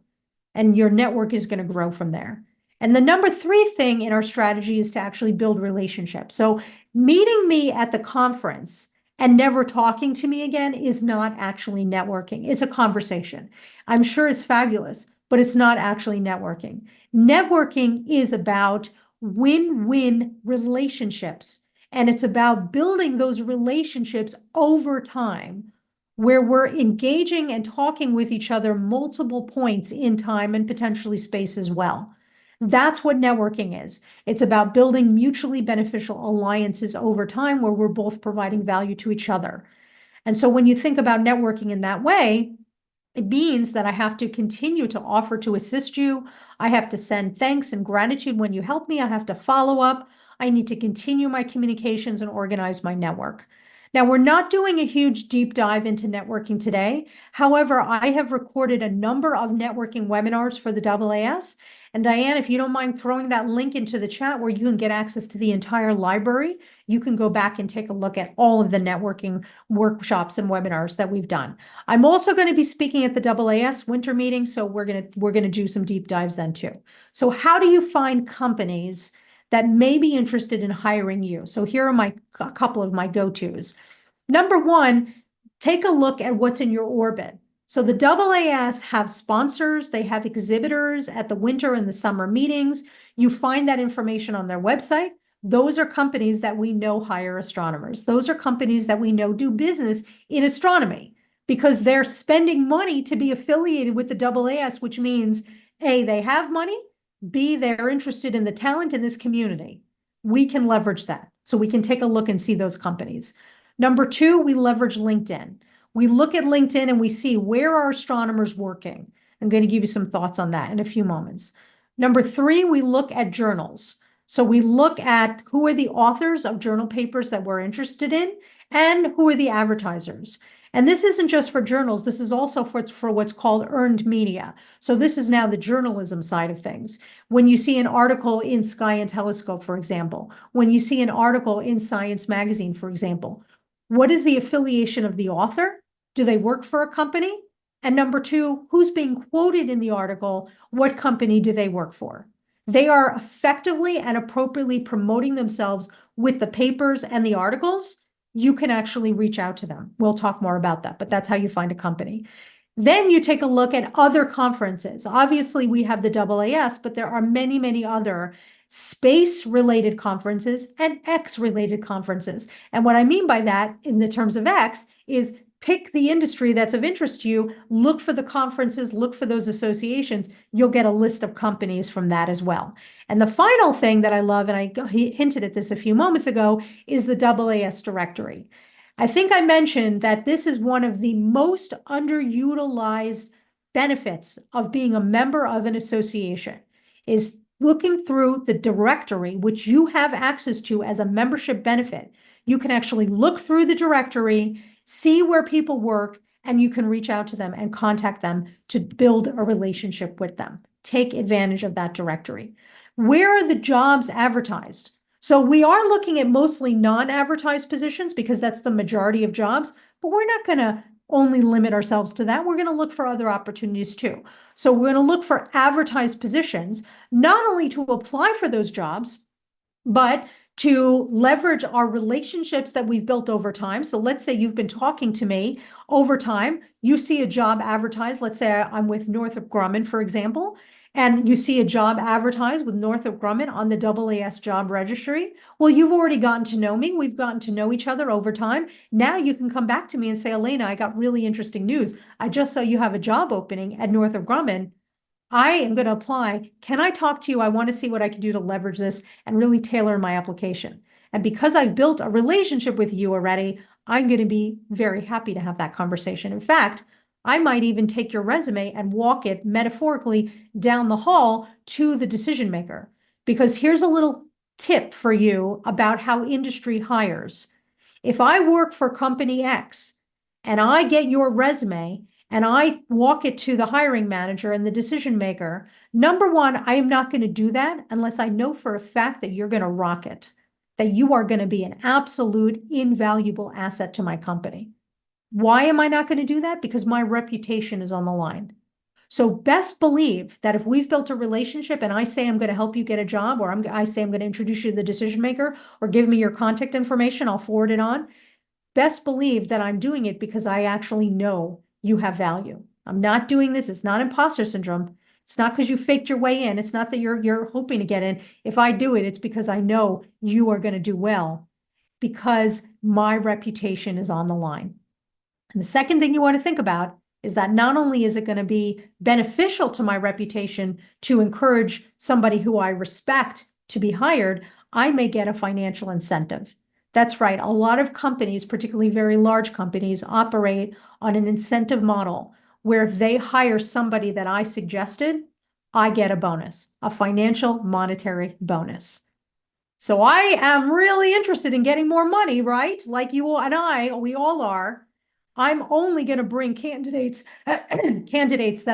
And your network is going to grow from there. And the number 3 thing in our strategy is to actually build relationships. So meeting me at the conference and never talking to me again is not actually networking. It's a conversation. I'm sure it's fabulous, but it's not actually networking. Networking is about win-win relationships, and it's about building those relationships over time, where we're engaging and talking with each other multiple points in time and potentially space as well. That's what networking is. It's about building mutually beneficial alliances over time where we're both providing value to each other. And so when you think about networking in that way, it means that I have to continue to offer to assist you. I have to send thanks and gratitude when you help me. I have to follow up. I need to continue my communications and organize my network. Now, we're not doing a huge deep dive into networking today. However, I have recorded a number of networking webinars for the AAS. And Diane, if you don't mind throwing that link into the chat where you can get access to the entire library, you can go back and take a look at all of the networking workshops and webinars that we've done. I'm also going to be speaking at the AAS winter meeting, so we're going to do some deep dives then too. So how do you find companies that may be interested in hiring you? So here are a couple of my go-tos. Number 1, take a look at what's in your orbit. So the AAS have sponsors, they have exhibitors at the winter and the summer meetings. You find that information on their website. Those are companies that we know hire astronomers. Those are companies that we know do business in astronomy because they're spending money to be affiliated with the AAS, which means A, they have money, B, they're interested in the talent in this community. We can leverage that. So we can take a look and see those companies. Number 2, we leverage LinkedIn. We look at LinkedIn and we see where are astronomers working. I'm going to give you some thoughts on that in a few moments. Number 3, we look at journals. So we look at who are the authors of journal papers that we're interested in and who are the advertisers. And this isn't just for journals. This is also for what's called earned media. So this is now the journalism side of things. When you see an article in Sky and Telescope, for example, when you see an article in Science Magazine, for example, what is the affiliation of the author? Do they work for a company? And number 2, who's being quoted in the article? What company do they work for? They are effectively and appropriately promoting themselves with the papers and the articles. You can actually reach out to them. We'll talk more about that, but that's how you find a company. Then you take a look at other conferences. Obviously, we have the AAS, but there are many, many other space-related conferences and X-related conferences. And what I mean by that in the terms of X is pick the industry that's of interest to you, look for the conferences, look for those associations. You'll get a list of companies from that as well. And the final thing that I love, and I hinted at this a few moments ago, is the AAS directory. I think I mentioned that this is one of the most underutilized benefits of being a member of an association, is looking through the directory, which you have access to as a membership benefit. You can actually look through the directory, see where people work, and you can reach out to them and contact them to build a relationship with them. Take advantage of that directory. Where are the jobs advertised? So we are looking at mostly non-advertised positions because that's the majority of jobs, but we're not going to only limit ourselves to that. We're going to look for other opportunities too. So we're going to look for advertised positions, not only to apply for those jobs, but to leverage our relationships that we've built over time. So let's say you've been talking to me over time, you see a job advertised. Let's say I'm with Northrop Grumman, for example, and you see a job advertised with Northrop Grumman on the AAS job registry, well, you've already gotten to know me. We've gotten to know each other over time. Now you can come back to me and say, Alaina, I got really interesting news. I just saw you have a job opening at Northrop Grumman. I am going to apply. Can I talk to you? I want to see what I can do to leverage this and really tailor my application. And because I've built a relationship with you already, I'm going to be very happy to have that conversation. In fact, I might even take your resume and walk it metaphorically down the hall to the decision maker. Because here's a little tip for you about how industry hires. If I work for company X and I get your resume and I walk it to the hiring manager and the decision maker, number one, I am not going to do that unless I know for a fact that you're going to rock it, that you are going to be an absolute invaluable asset to my company. Why am I not going to do that? Because my reputation is on the line. So best believe that if we've built a relationship and I say I'm going to help you get a job, or I say I'm going to introduce you to the decision maker, or give me your contact information, I'll forward it on. Best believe that I'm doing it because I actually know you have value. I'm not doing this. It's not imposter syndrome. It's not because you faked your way in. It's not that you're hoping to get in. If I do it, it's because I know you are going to do well because my reputation is on the line. And the second thing you want to think about is that not only is it going to be beneficial to my reputation to encourage somebody who I respect to be hired, I may get a financial incentive. That's right. A lot of companies, particularly very large companies, operate on an incentive model where if they hire somebody that I suggested, I get a bonus, a financial monetary bonus. So I am really interested in getting more money, right? Like you and we all are. I'm only going to bring candidates that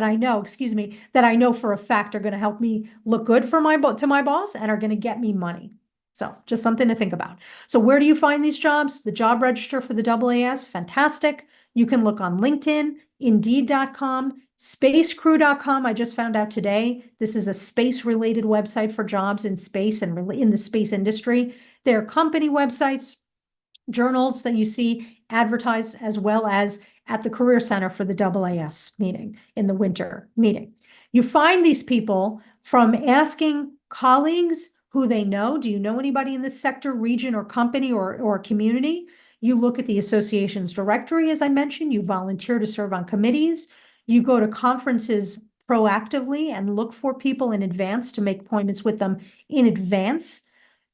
I know, that I know for a fact are going to help me look good for to my boss and are going to get me money. So just something to think about. So where do you find these jobs? The job register for the AAS, fantastic. You can look on LinkedIn, Indeed.com, spacecrew.com. I just found out today, this is a space-related website for jobs in space and in the space industry. There are company websites, journals that you see advertised, as well as at the Career Center for the AAS meeting in the winter meeting. You find these people from asking colleagues who they know. Do you know anybody in this sector, region, or company or community? You look at the association's directory, as I mentioned. You volunteer to serve on committees. You go to conferences proactively and look for people in advance to make appointments with them in advance.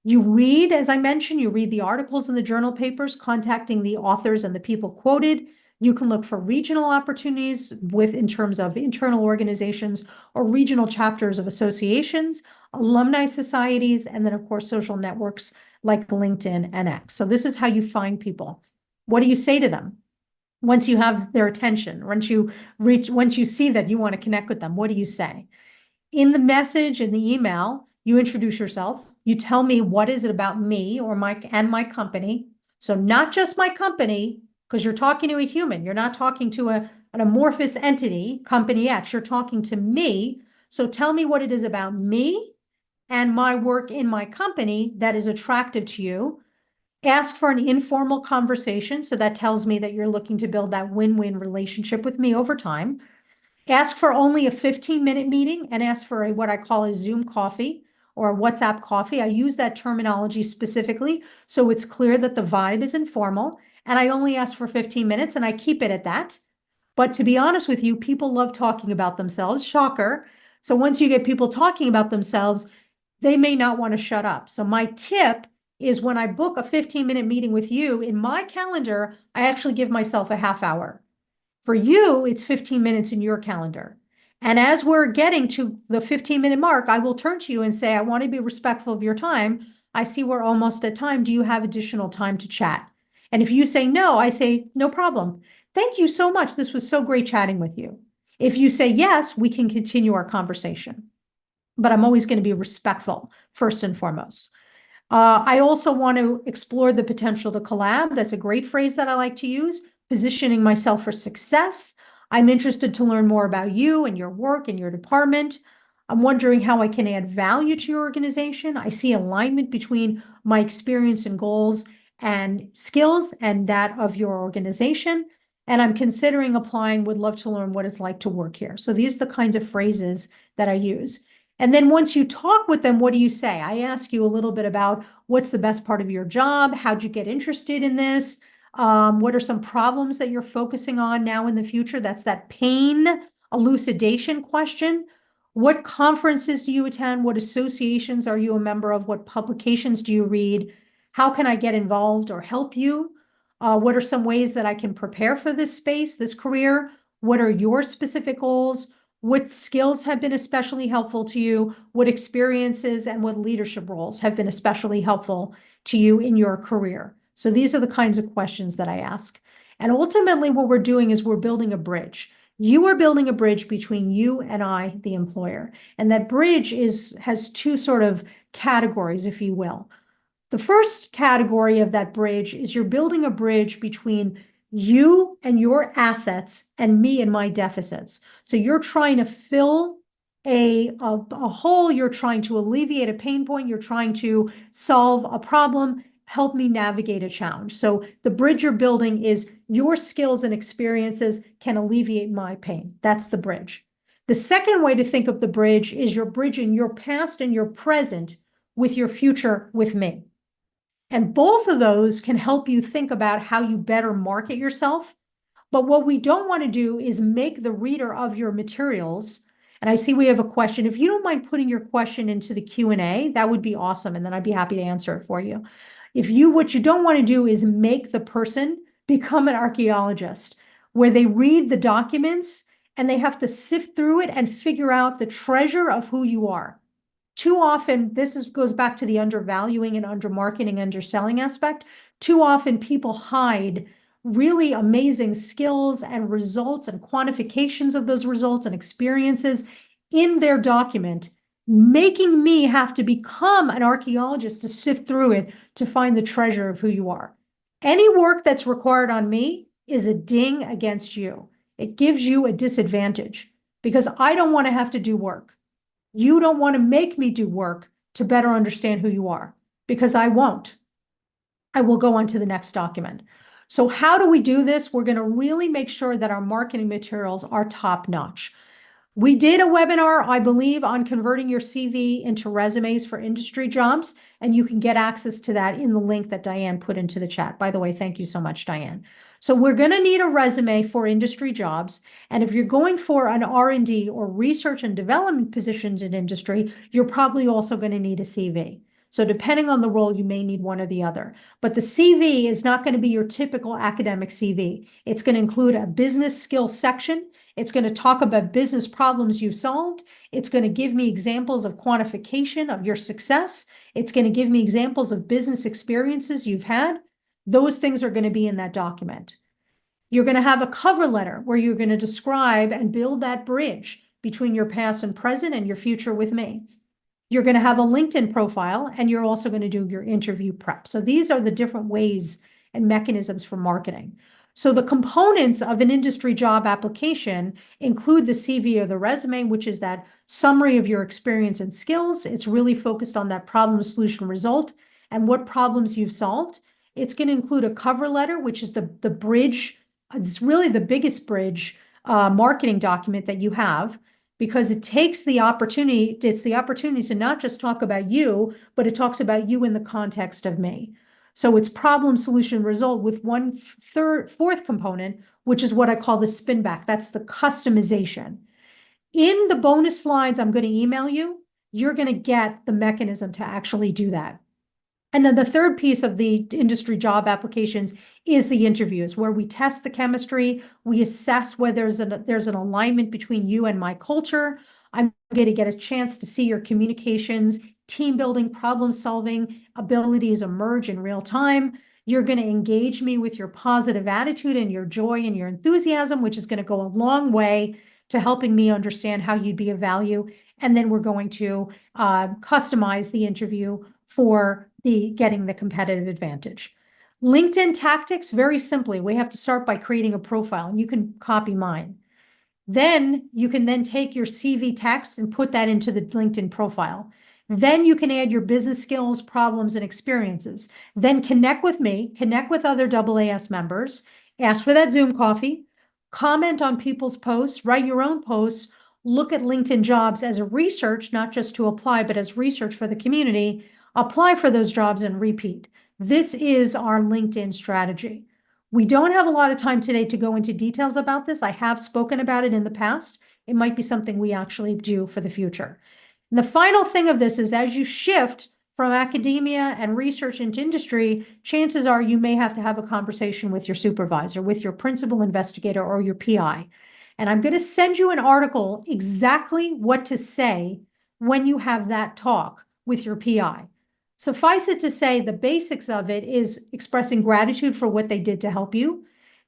You read, as I mentioned, you read the articles in the journal papers, contacting the authors and the people quoted. You can look for regional opportunities in terms of internal organizations or regional chapters of associations, alumni societies, and then, of course, social networks like LinkedIn and X. So this is how you find people. What do you say to them? Once you have their attention, once you see that you want to connect with them, what do you say? In the message, in the email, you introduce yourself. You tell me what is it about me or my company. So not just my company, because you're talking to a human. You're not talking to an amorphous entity, company X. You're talking to me. So tell me what it is about me and my work in my company that is attractive to you. Ask for an informal conversation. So that tells me that you're looking to build that win-win relationship with me over time. Ask for only a 15-minute meeting and ask for what I call a Zoom coffee or a WhatsApp coffee. I use that terminology specifically so it's clear that the vibe is informal, and I only ask for 15 minutes and I keep it at that. But to be honest with you, people love talking about themselves. Shocker. So once you get people talking about themselves, they may not want to shut up. So my tip is when I book a 15-minute meeting with you in my calendar, I actually give myself a half hour. For you, it's 15 minutes in your calendar. And as we're getting to the 15-minute mark, I will turn to you and say, I want to be respectful of your time. I see we're almost at time. Do you have additional time to chat? And if you say no, I say, no problem. Thank you so much. This was so great chatting with you. If you say yes, we can continue our conversation. But I'm always going to be respectful, first and foremost. I also want to explore the potential to collab. That's a great phrase that I like to use. Positioning myself for success. I'm interested to learn more about you and your work and your department. I'm wondering how I can add value to your organization. I see alignment between my experience and goals and skills and that of your organization. And I'm considering applying, would love to learn what it's like to work here. So these are the kinds of phrases that I use. And then once you talk with them, what do you say? I ask you a little bit about what's the best part of your job? How'd you get interested in this? What are some problems that you're focusing on now in the future? That's that pain elucidation question. What conferences do you attend? What associations are you a member of? What publications do you read? How can I get involved or help you? What are some ways that I can prepare for this space, this career? What are your specific goals? What skills have been especially helpful to you? What experiences and what leadership roles have been especially helpful to you in your career? So these are the kinds of questions that I ask. And ultimately, what we're doing is we're building a bridge. You are building a bridge between you and I, the employer. And that bridge has two sort of categories, if you will. The first category of that bridge is you're building a bridge between you and your assets and me and my deficits. So you're trying to fill a hole, you're trying to alleviate a pain point, you're trying to solve a problem, help me navigate a challenge. So the bridge you're building is your skills and experiences can alleviate my pain. That's the bridge. The second way to think of the bridge is you're bridging your past and your present with your future with me. And both of those can help you think about how you better market yourself. But what we don't want to do is make the reader of your materials. And I see we have a question. If you don't mind putting your question into the Q&A, that would be awesome. And then I'd be happy to answer it for you. What you don't want to do is make the person become an archaeologist where they read the documents and they have to sift through it and figure out the treasure of who you are. Too often, goes back to the undervaluing and undermarketing, underselling aspect. Too often people hide really amazing skills and results and quantifications of those results and experiences in their document, making me have to become an archaeologist to sift through it to find the treasure of who you are. Any work that's required on me is a ding against you. It gives you a disadvantage because I don't want to have to do work. You don't want to make me do work to better understand who you are because I won't. I will go on to the next document. So how do we do this? We're going to really make sure that our marketing materials are top notch. We did a webinar, I believe, on converting your CV into resumes for industry jobs, and you can get access to that in the link that Diane put into the chat. By the way, thank you so much, Diane. So we're going to need a resume for industry jobs. And if you're going for an R&D or research and development positions in industry, you're probably also going to need a CV. So depending on the role, you may need one or the other. But the CV is not going to be your typical academic CV. It's going to include a business skills section. It's going to talk about business problems you've solved. It's going to give me examples of quantification of your success. It's going to give me examples of business experiences you've had. Those things are going to be in that document. You're going to have a cover letter where you're going to describe and build that bridge between your past and present and your future with me. You're going to have a LinkedIn profile, and you're also going to do your interview prep. So these are the different ways and mechanisms for marketing. So the components of an industry job application include the CV or the resume, which is that summary of your experience and skills. It's really focused on that problem, solution, result, and what problems you've solved. It's going to include a cover letter, which is the bridge. It's really the biggest bridge marketing document that you have, because it takes the opportunity, it's the opportunity to not just talk about you, but it talks about you in the context of me. So it's problem, solution, result with fourth component, which is what I call the spin back. That's the customization. In the bonus slides I'm going to email you, you're going to get the mechanism to actually do that. And then the third piece of the industry job applications is the interviews, where we test the chemistry, we assess whether there's an alignment between you and my culture. I'm going to get a chance to see your communications, team building, problem solving abilities emerge in real time. You're going to engage me with your positive attitude and your joy and your enthusiasm, which is going to go a long way to helping me understand how you'd be of value. And then we're going to customize the interview for getting the competitive advantage. LinkedIn tactics, very simply, we have to start by creating a profile, and you can copy mine. Then you can then take your CV text and put that into the LinkedIn profile. Then you can add your business skills, problems, and experiences. Then connect with me, connect with other AAS members, ask for that Zoom coffee, comment on people's posts, write your own posts, look at LinkedIn jobs as a research, not just to apply, but as research for the community, apply for those jobs and repeat. This is our LinkedIn strategy. We don't have a lot of time today to go into details about this. I have spoken about it in the past. It might be something we actually do for the future. And the final thing of this is as you shift from academia and research into industry, chances are you may have to have a conversation with your supervisor, with your principal investigator or your PI. And I'm going to send you an article exactly what to say when you have that talk with your PI. Suffice it to say, the basics of it is expressing gratitude for what they did to help you,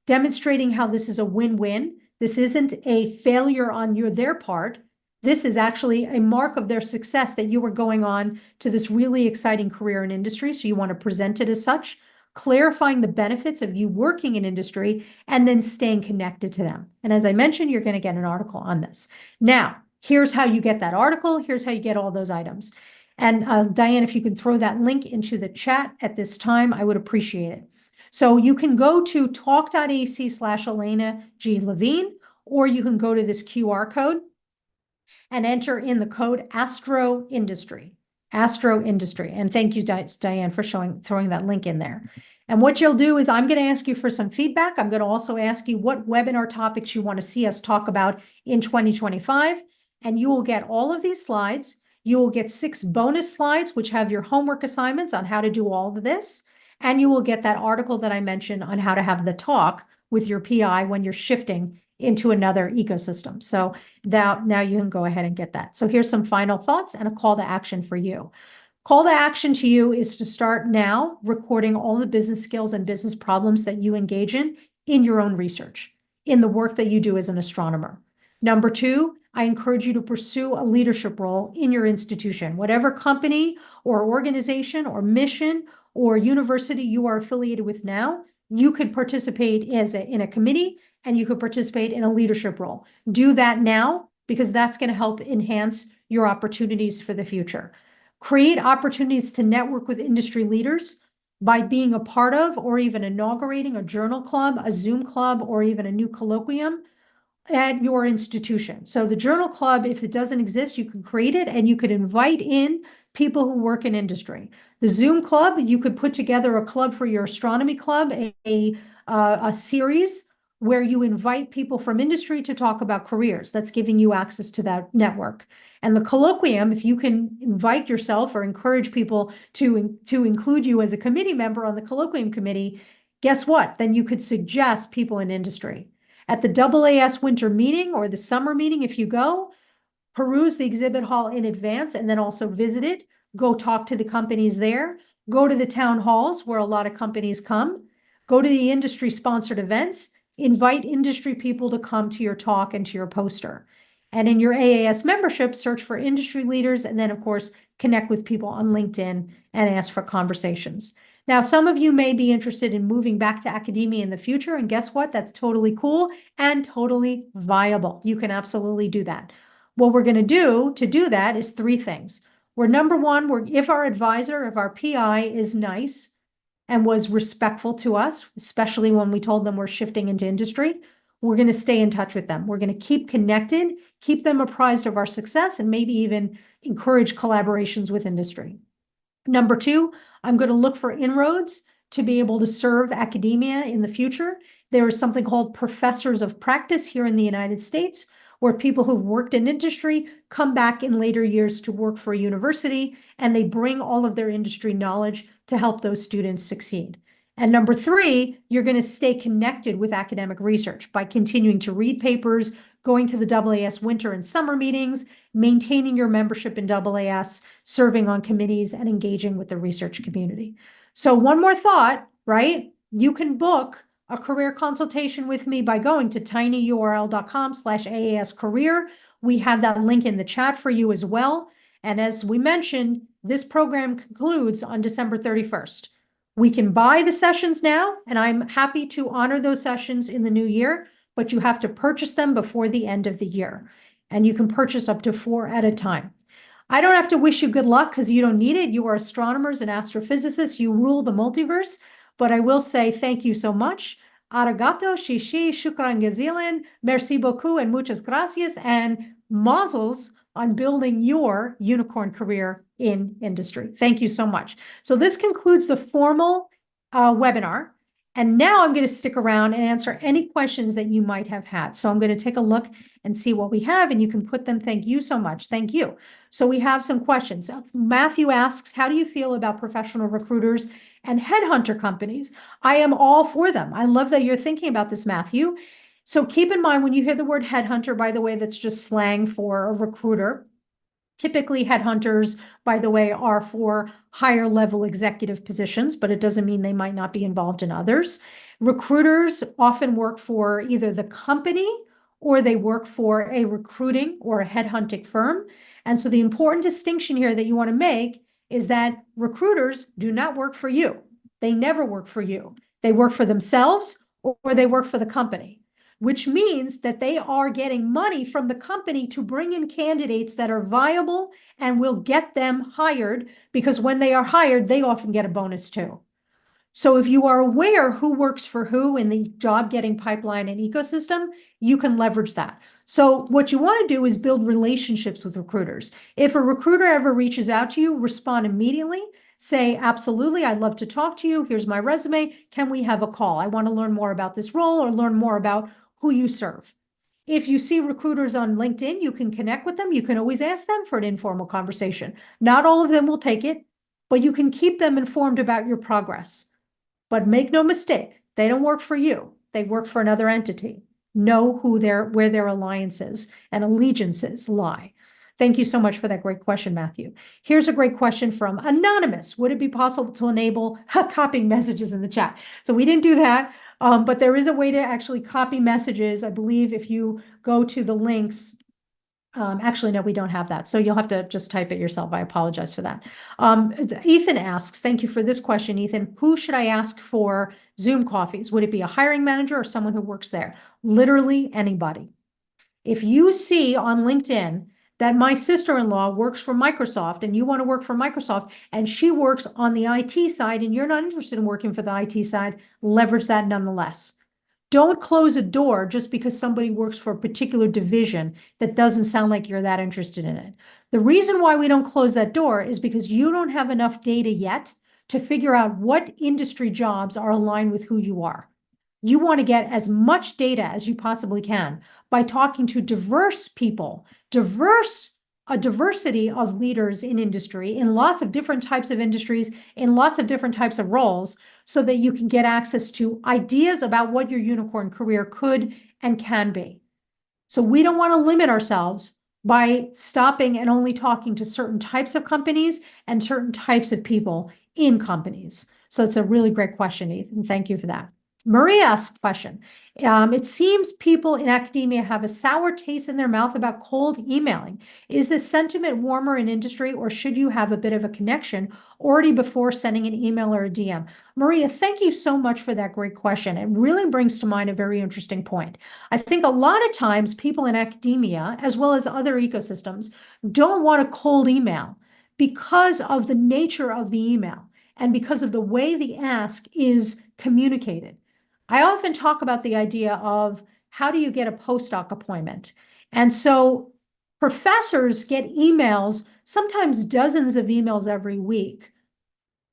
demonstrating how this is a win-win. This isn't a failure on their part. This is actually a mark of their success that you were going on to this really exciting career in industry. So you want to present it as such, clarifying the benefits of you working in industry and then staying connected to them. And as I mentioned, you're going to get an article on this. Now, here's how you get that article. Here's how you get all those items. And Diane, if you can throw that link into the chat at this time, I would appreciate it. So you can go to talk.ac/Alaina G. Levine, or you can go to this QR code and enter in the code Astro Industry. And thank you, Diane, for throwing that link in there. And what you'll do is I'm going to ask you for some feedback. I'm going to also ask you what webinar topics you want to see us talk about in 2025. And you will get all of these slides. You will get 6 bonus slides, which have your homework assignments on how to do all of this. And you will get that article that I mentioned on how to have the talk with your PI when you're shifting into another ecosystem. So now you can go ahead and get that. So here's some final thoughts and a call to action for you. Call to action to you is to start now recording all the business skills and business problems that you engage in your own research, in the work that you do as an astronomer. Number 2, I encourage you to pursue a leadership role in your institution, whatever company or organization or mission or university you are affiliated with now. You could participate in a committee and you could participate in a leadership role. Do that now because that's going to help enhance your opportunities for the future. Create opportunities to network with industry leaders by being a part of or even inaugurating a journal club, a Zoom club, or even a new colloquium at your institution. So the journal club, if it doesn't exist, you can create it and you could invite in people who work in industry. The Zoom club, you could put together a club for your astronomy club, a series where you invite people from industry to talk about careers. That's giving you access to that network. And the colloquium, if you can invite yourself or encourage people to include you as a committee member on the colloquium committee, guess what? Then you could suggest people in industry. At the AAS winter meeting or the summer meeting, if you go, peruse the exhibit hall in advance and then also visit it. Go talk to the companies there. Go to the town halls where a lot of companies come. Go to the industry-sponsored events. Invite industry people to come to your talk and to your poster. And in your AAS membership, search for industry leaders and then, of course, connect with people on LinkedIn and ask for conversations. Now, some of you may be interested in moving back to academia in the future, and guess what? That's totally cool and totally viable. You can absolutely do that. What we're going to do that is 3 things. Number 1, if our advisor, if our PI is nice and was respectful to us, especially when we told them we're shifting into industry, we're going to stay in touch with them. We're going to keep connected, keep them apprised of our success, and maybe even encourage collaborations with industry. Number 2, I'm going to look for inroads to be able to serve academia in the future. There is something called professors of practice here in the United States, where people who've worked in industry come back in later years to work for a university, and they bring all of their industry knowledge to help those students succeed. And number 3, you're going to stay connected with academic research by continuing to read papers, going to the AAS winter and summer meetings, maintaining your membership in AAS, serving on committees, and engaging with the research community. So one more thought, right? You can book a career consultation with me by going to tinyurl.com/AAS career. We have that link in the chat for you as well. And as we mentioned, this program concludes on December 31st. We can buy the sessions now, and I'm happy to honor those sessions in the new year, but you have to purchase them before the end of the year. And you can purchase up to 4 at a time. I don't have to wish you good luck because you don't need it. You are astronomers and astrophysicists. You rule the multiverse. But I will say thank you so much. Arigato, shishi, shukran gazilan, merci beaucoup, and muchas gracias. And Mazel's on building your unicorn career in industry. Thank you so much. So this concludes the formal webinar. And now I'm going to stick around and answer any questions that you might have had. So I'm going to take a look and see what we have, and you can put them. Thank you so much. Thank you. So we have some questions. Matthew asks, how do you feel about professional recruiters and headhunter companies? I am all for them. I love that you're thinking about this, Matthew. So keep in mind when you hear the word headhunter, by the way, that's just slang for a recruiter. Typically, headhunters, by the way, are for higher level executive positions, but it doesn't mean they might not be involved in others. Recruiters often work for either the company or they work for a recruiting or a headhunting firm. And so the important distinction here that you want to make is that recruiters do not work for you. They never work for you. They work for themselves or they work for the company, which means that they are getting money from the company to bring in candidates that are viable and will get them hired, because when they are hired, they often get a bonus too. So if you are aware who works for who in the job getting pipeline and ecosystem, you can leverage that. So what you want to do is build relationships with recruiters. If a recruiter ever reaches out to you, respond immediately. Say, absolutely, I'd love to talk to you. Here's my resume. Can we have a call? I want to learn more about this role or learn more about who you serve. If you see recruiters on LinkedIn, you can connect with them. You can always ask them for an informal conversation. Not all of them will take it, but you can keep them informed about your progress. But make no mistake, they don't work for you. They work for another entity. Know where their alliances and allegiances lie. Thank you so much for that great question, Matthew. Here's a great question from Anonymous. Would it be possible to enable copying messages in the chat? So we didn't do that, but there is a way to actually copy messages. I believe if you go to the links, actually, no, we don't have that. So you'll have to just type it yourself. I apologize for that. Ethan asks, thank you for this question, Ethan. Who should I ask for Zoom coffees? Would it be a hiring manager or someone who works there? Literally anybody. If you see on LinkedIn that my sister-in-law works for Microsoft and you want to work for Microsoft and she works on the IT side and you're not interested in working for the IT side, leverage that nonetheless. Don't close a door just because somebody works for a particular division that doesn't sound like you're that interested in it. The reason why we don't close that door is because you don't have enough data yet to figure out what industry jobs are aligned with who you are. You want to get as much data as you possibly can by talking to diverse people, a diversity of leaders in industry, in lots of different types of industries, in lots of different types of roles, so that you can get access to ideas about what your unicorn career could and can be. So we don't want to limit ourselves by stopping and only talking to certain types of companies and certain types of people in companies. So it's a really great question, Ethan. Thank you for that. Maria asked a question. It seems people in academia have a sour taste in their mouth about cold emailing. Is the sentiment warmer in industry, or should you have a bit of a connection already before sending an email or a DM? Maria, thank you so much for that great question. It really brings to mind a very interesting point. I think a lot of times people in academia, as well as other ecosystems, don't want a cold email because of the nature of the email and because of the way the ask is communicated. I often talk about the idea of how do you get a postdoc appointment? And so professors get emails, sometimes dozens of emails every week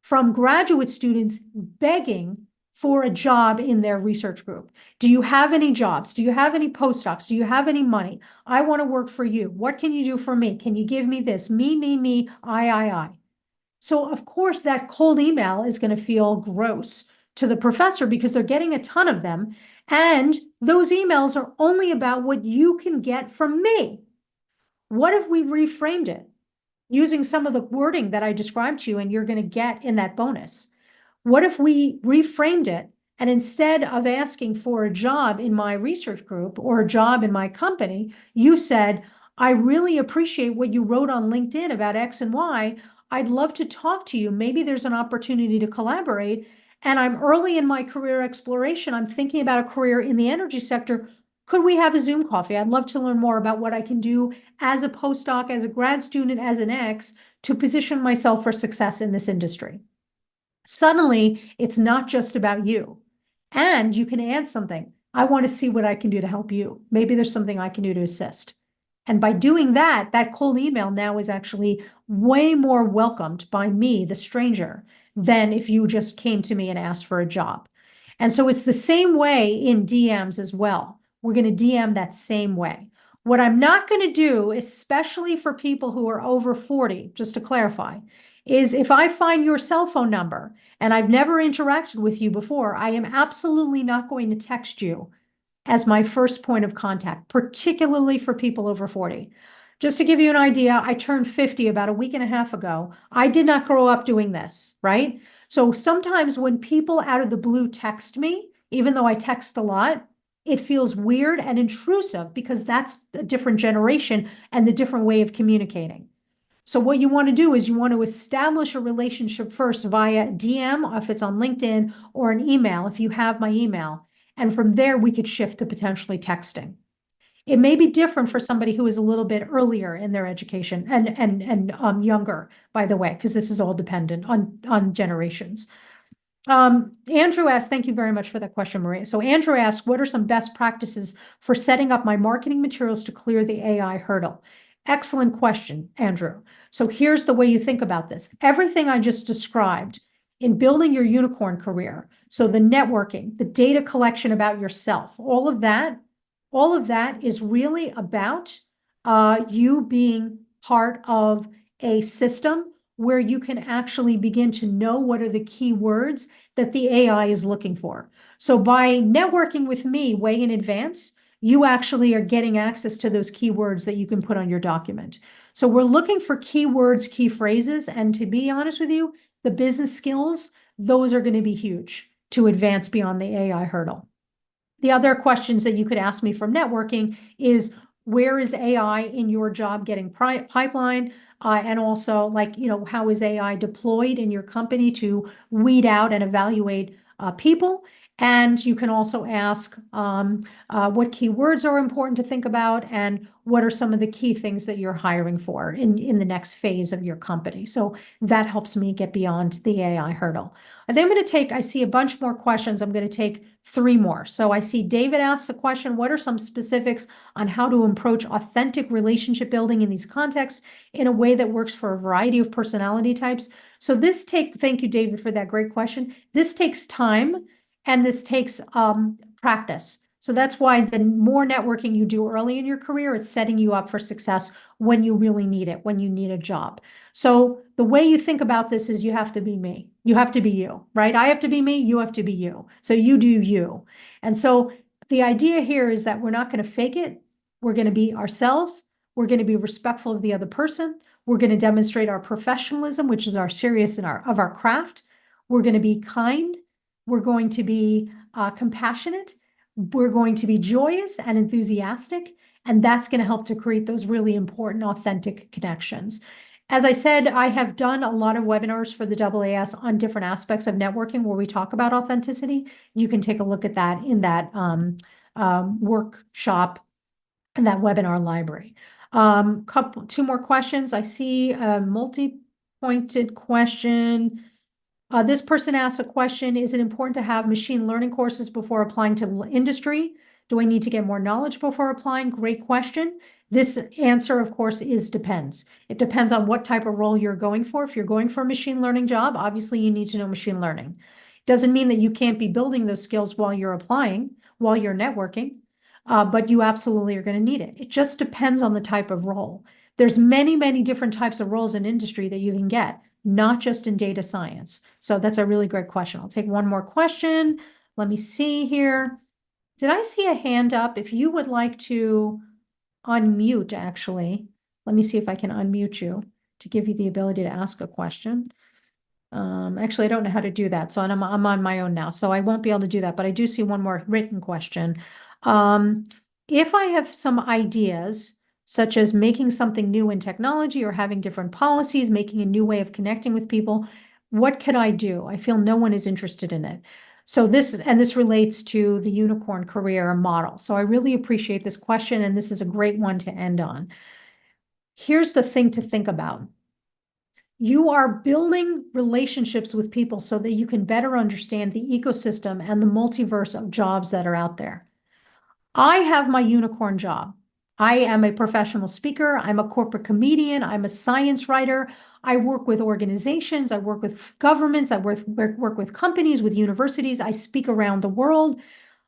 from graduate students begging for a job in their research group. Do you have any jobs? Do you have any postdocs? Do you have any money? I want to work for you. What can you do for me? Can you give me this? Me, I. So of course that cold email is going to feel gross to the professor because they're getting a ton of them. And those emails are only about what you can get from me. What if we reframed it using some of the wording that I described to you and you're going to get in that bonus? What if we reframed it and instead of asking for a job in my research group or a job in my company, you said, I really appreciate what you wrote on LinkedIn about X and Y. I'd love to talk to you. Maybe there's an opportunity to collaborate. And I'm early in my career exploration. I'm thinking about a career in the energy sector. Could we have a Zoom coffee? I'd love to learn more about what I can do as a postdoc, as a grad student, as an X to position myself for success in this industry. Suddenly, it's not just about you. And you can add something. I want to see what I can do to help you. Maybe there's something I can do to assist. And by doing that, that cold email now is actually way more welcomed by me, the stranger, than if you just came to me and asked for a job. And so it's the same way in DMs as well. We're going to DM that same way. What I'm not going to do, especially for people who are over 40, just to clarify, is if I find your cell phone number and I've never interacted with you before, I am absolutely not going to text you as my first point of contact, particularly for people over 40. Just to give you an idea, I turned 50 about a week and a half ago. I did not grow up doing this, right? So sometimes when people out of the blue text me, even though I text a lot, it feels weird and intrusive because that's a different generation and the different way of communicating. So what you want to do is you want to establish a relationship first via DM, if it's on LinkedIn, or an email, if you have my email. And from there, we could shift to potentially texting. It may be different for somebody who is a little bit earlier in their education and younger, by the way, because this is all dependent on generations. Andrew asked, thank you very much for that question, Maria. So Andrew asked, what are some best practices for setting up my marketing materials to clear the AI hurdle? Excellent question, Andrew. So here's the way you think about this. Everything I just described in building your unicorn career, so the networking, the data collection about yourself, all of that is really about you being part of a system where you can actually begin to know what are the key words that the AI is looking for. So by networking with me way in advance, you actually are getting access to those keywords that you can put on your document. So we're looking for keywords, key phrases, and to be honest with you, the business skills, those are going to be huge to advance beyond the AI hurdle. The other questions that you could ask me from networking is, where is AI in your job getting pipeline? And also, like, how is AI deployed in your company to weed out and evaluate people? And you can also ask what keywords are important to think about and what are some of the key things that you're hiring for in the next phase of your company. So that helps me get beyond the AI hurdle. And then I'm going to take, I see a bunch more questions. I'm going to take 3 more. So I see David asks a question, what are some specifics on how to approach authentic relationship building in these contexts in a way that works for a variety of personality types? So thank you, David, for that great question. This takes time and this takes practice. So that's why the more networking you do early in your career, it's setting you up for success when you really need it, when you need a job. So the way you think about this is you have to be me. You have to be you, right? I have to be me. You have to be you. So you do you. And so the idea here is that we're not going to fake it. We're going to be ourselves. We're going to be respectful of the other person. We're going to demonstrate our professionalism, which is our serious of our craft. We're going to be kind. We're going to be compassionate. We're going to be joyous and enthusiastic. And that's going to help to create those really important, authentic connections. As I said, I have done a lot of webinars for the AAS on different aspects of networking where we talk about authenticity. You can take a look at that in that workshop and that webinar library. 2 more questions. I see a multi-pointed question. This person asked a question, is it important to have machine learning courses before applying to industry? Do I need to get more knowledge before applying? Great question. This answer, of course, depends. It depends on what type of role you're going for. If you're going for a machine learning job, obviously you need to know machine learning. Doesn't mean that you can't be building those skills while you're applying, while you're networking, but you absolutely are going to need it. It just depends on the type of role. There's many, many different types of roles in industry that you can get, not just in data science. So that's a really great question. I'll take one more question. Let me see here. Did I see a hand up? If you would like to unmute, actually, let me see if I can unmute you to give you the ability to ask a question. Actually, I don't know how to do that. So I'm on my own now. So I won't be able to do that, but I do see one more written question. If I have some ideas, such as making something new in technology or having different policies, making a new way of connecting with people, what could I do? I feel no one is interested in it. So this relates to the unicorn career model. So I really appreciate this question, and this is a great one to end on. Here's the thing to think about. You are building relationships with people so that you can better understand the ecosystem and the multiverse of jobs that are out there. I have my unicorn job. I am a professional speaker. I'm a corporate comedian. I'm a science writer. I work with organizations. I work with governments. I work with companies, with universities. I speak around the world.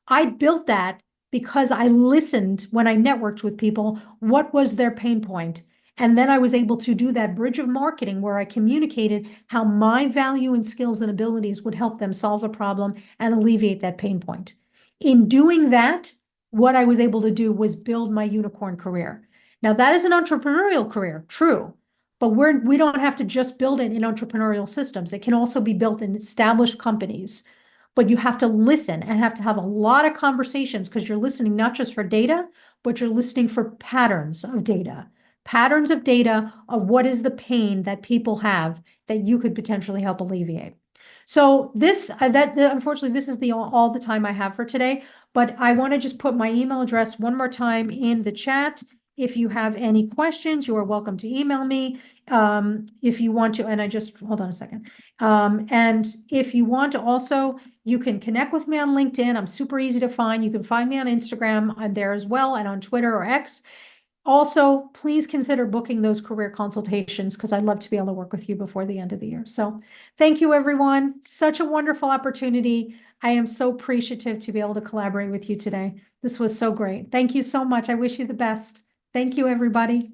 I built that because I listened when I networked with people, what was their pain point? And then I was able to do that bridge of marketing where I communicated how my value and skills and abilities would help them solve a problem and alleviate that pain point. In doing that, what I was able to do was build my unicorn career. Now, that is an entrepreneurial career, true, but we don't have to just build it in entrepreneurial systems. It can also be built in established companies, but you have to listen and have to have a lot of conversations because you're listening not just for data, but you're listening for patterns of data of what is the pain that people have that you could potentially help alleviate. So unfortunately, this is all the time I have for today, but I want to just put my email address one more time in the chat. If you have any questions, you are welcome to email me. If you want to, and hold on a second. And if you want to also, you can connect with me on LinkedIn. I'm super easy to find. You can find me on Instagram. I'm there as well, and on Twitter or X. Also, please consider booking those career consultations because I'd love to be able to work with you before the end of the year. So thank you, everyone. Such a wonderful opportunity. I am so appreciative to be able to collaborate with you today. This was so great. Thank you so much. I wish you the best. Thank you, everybody.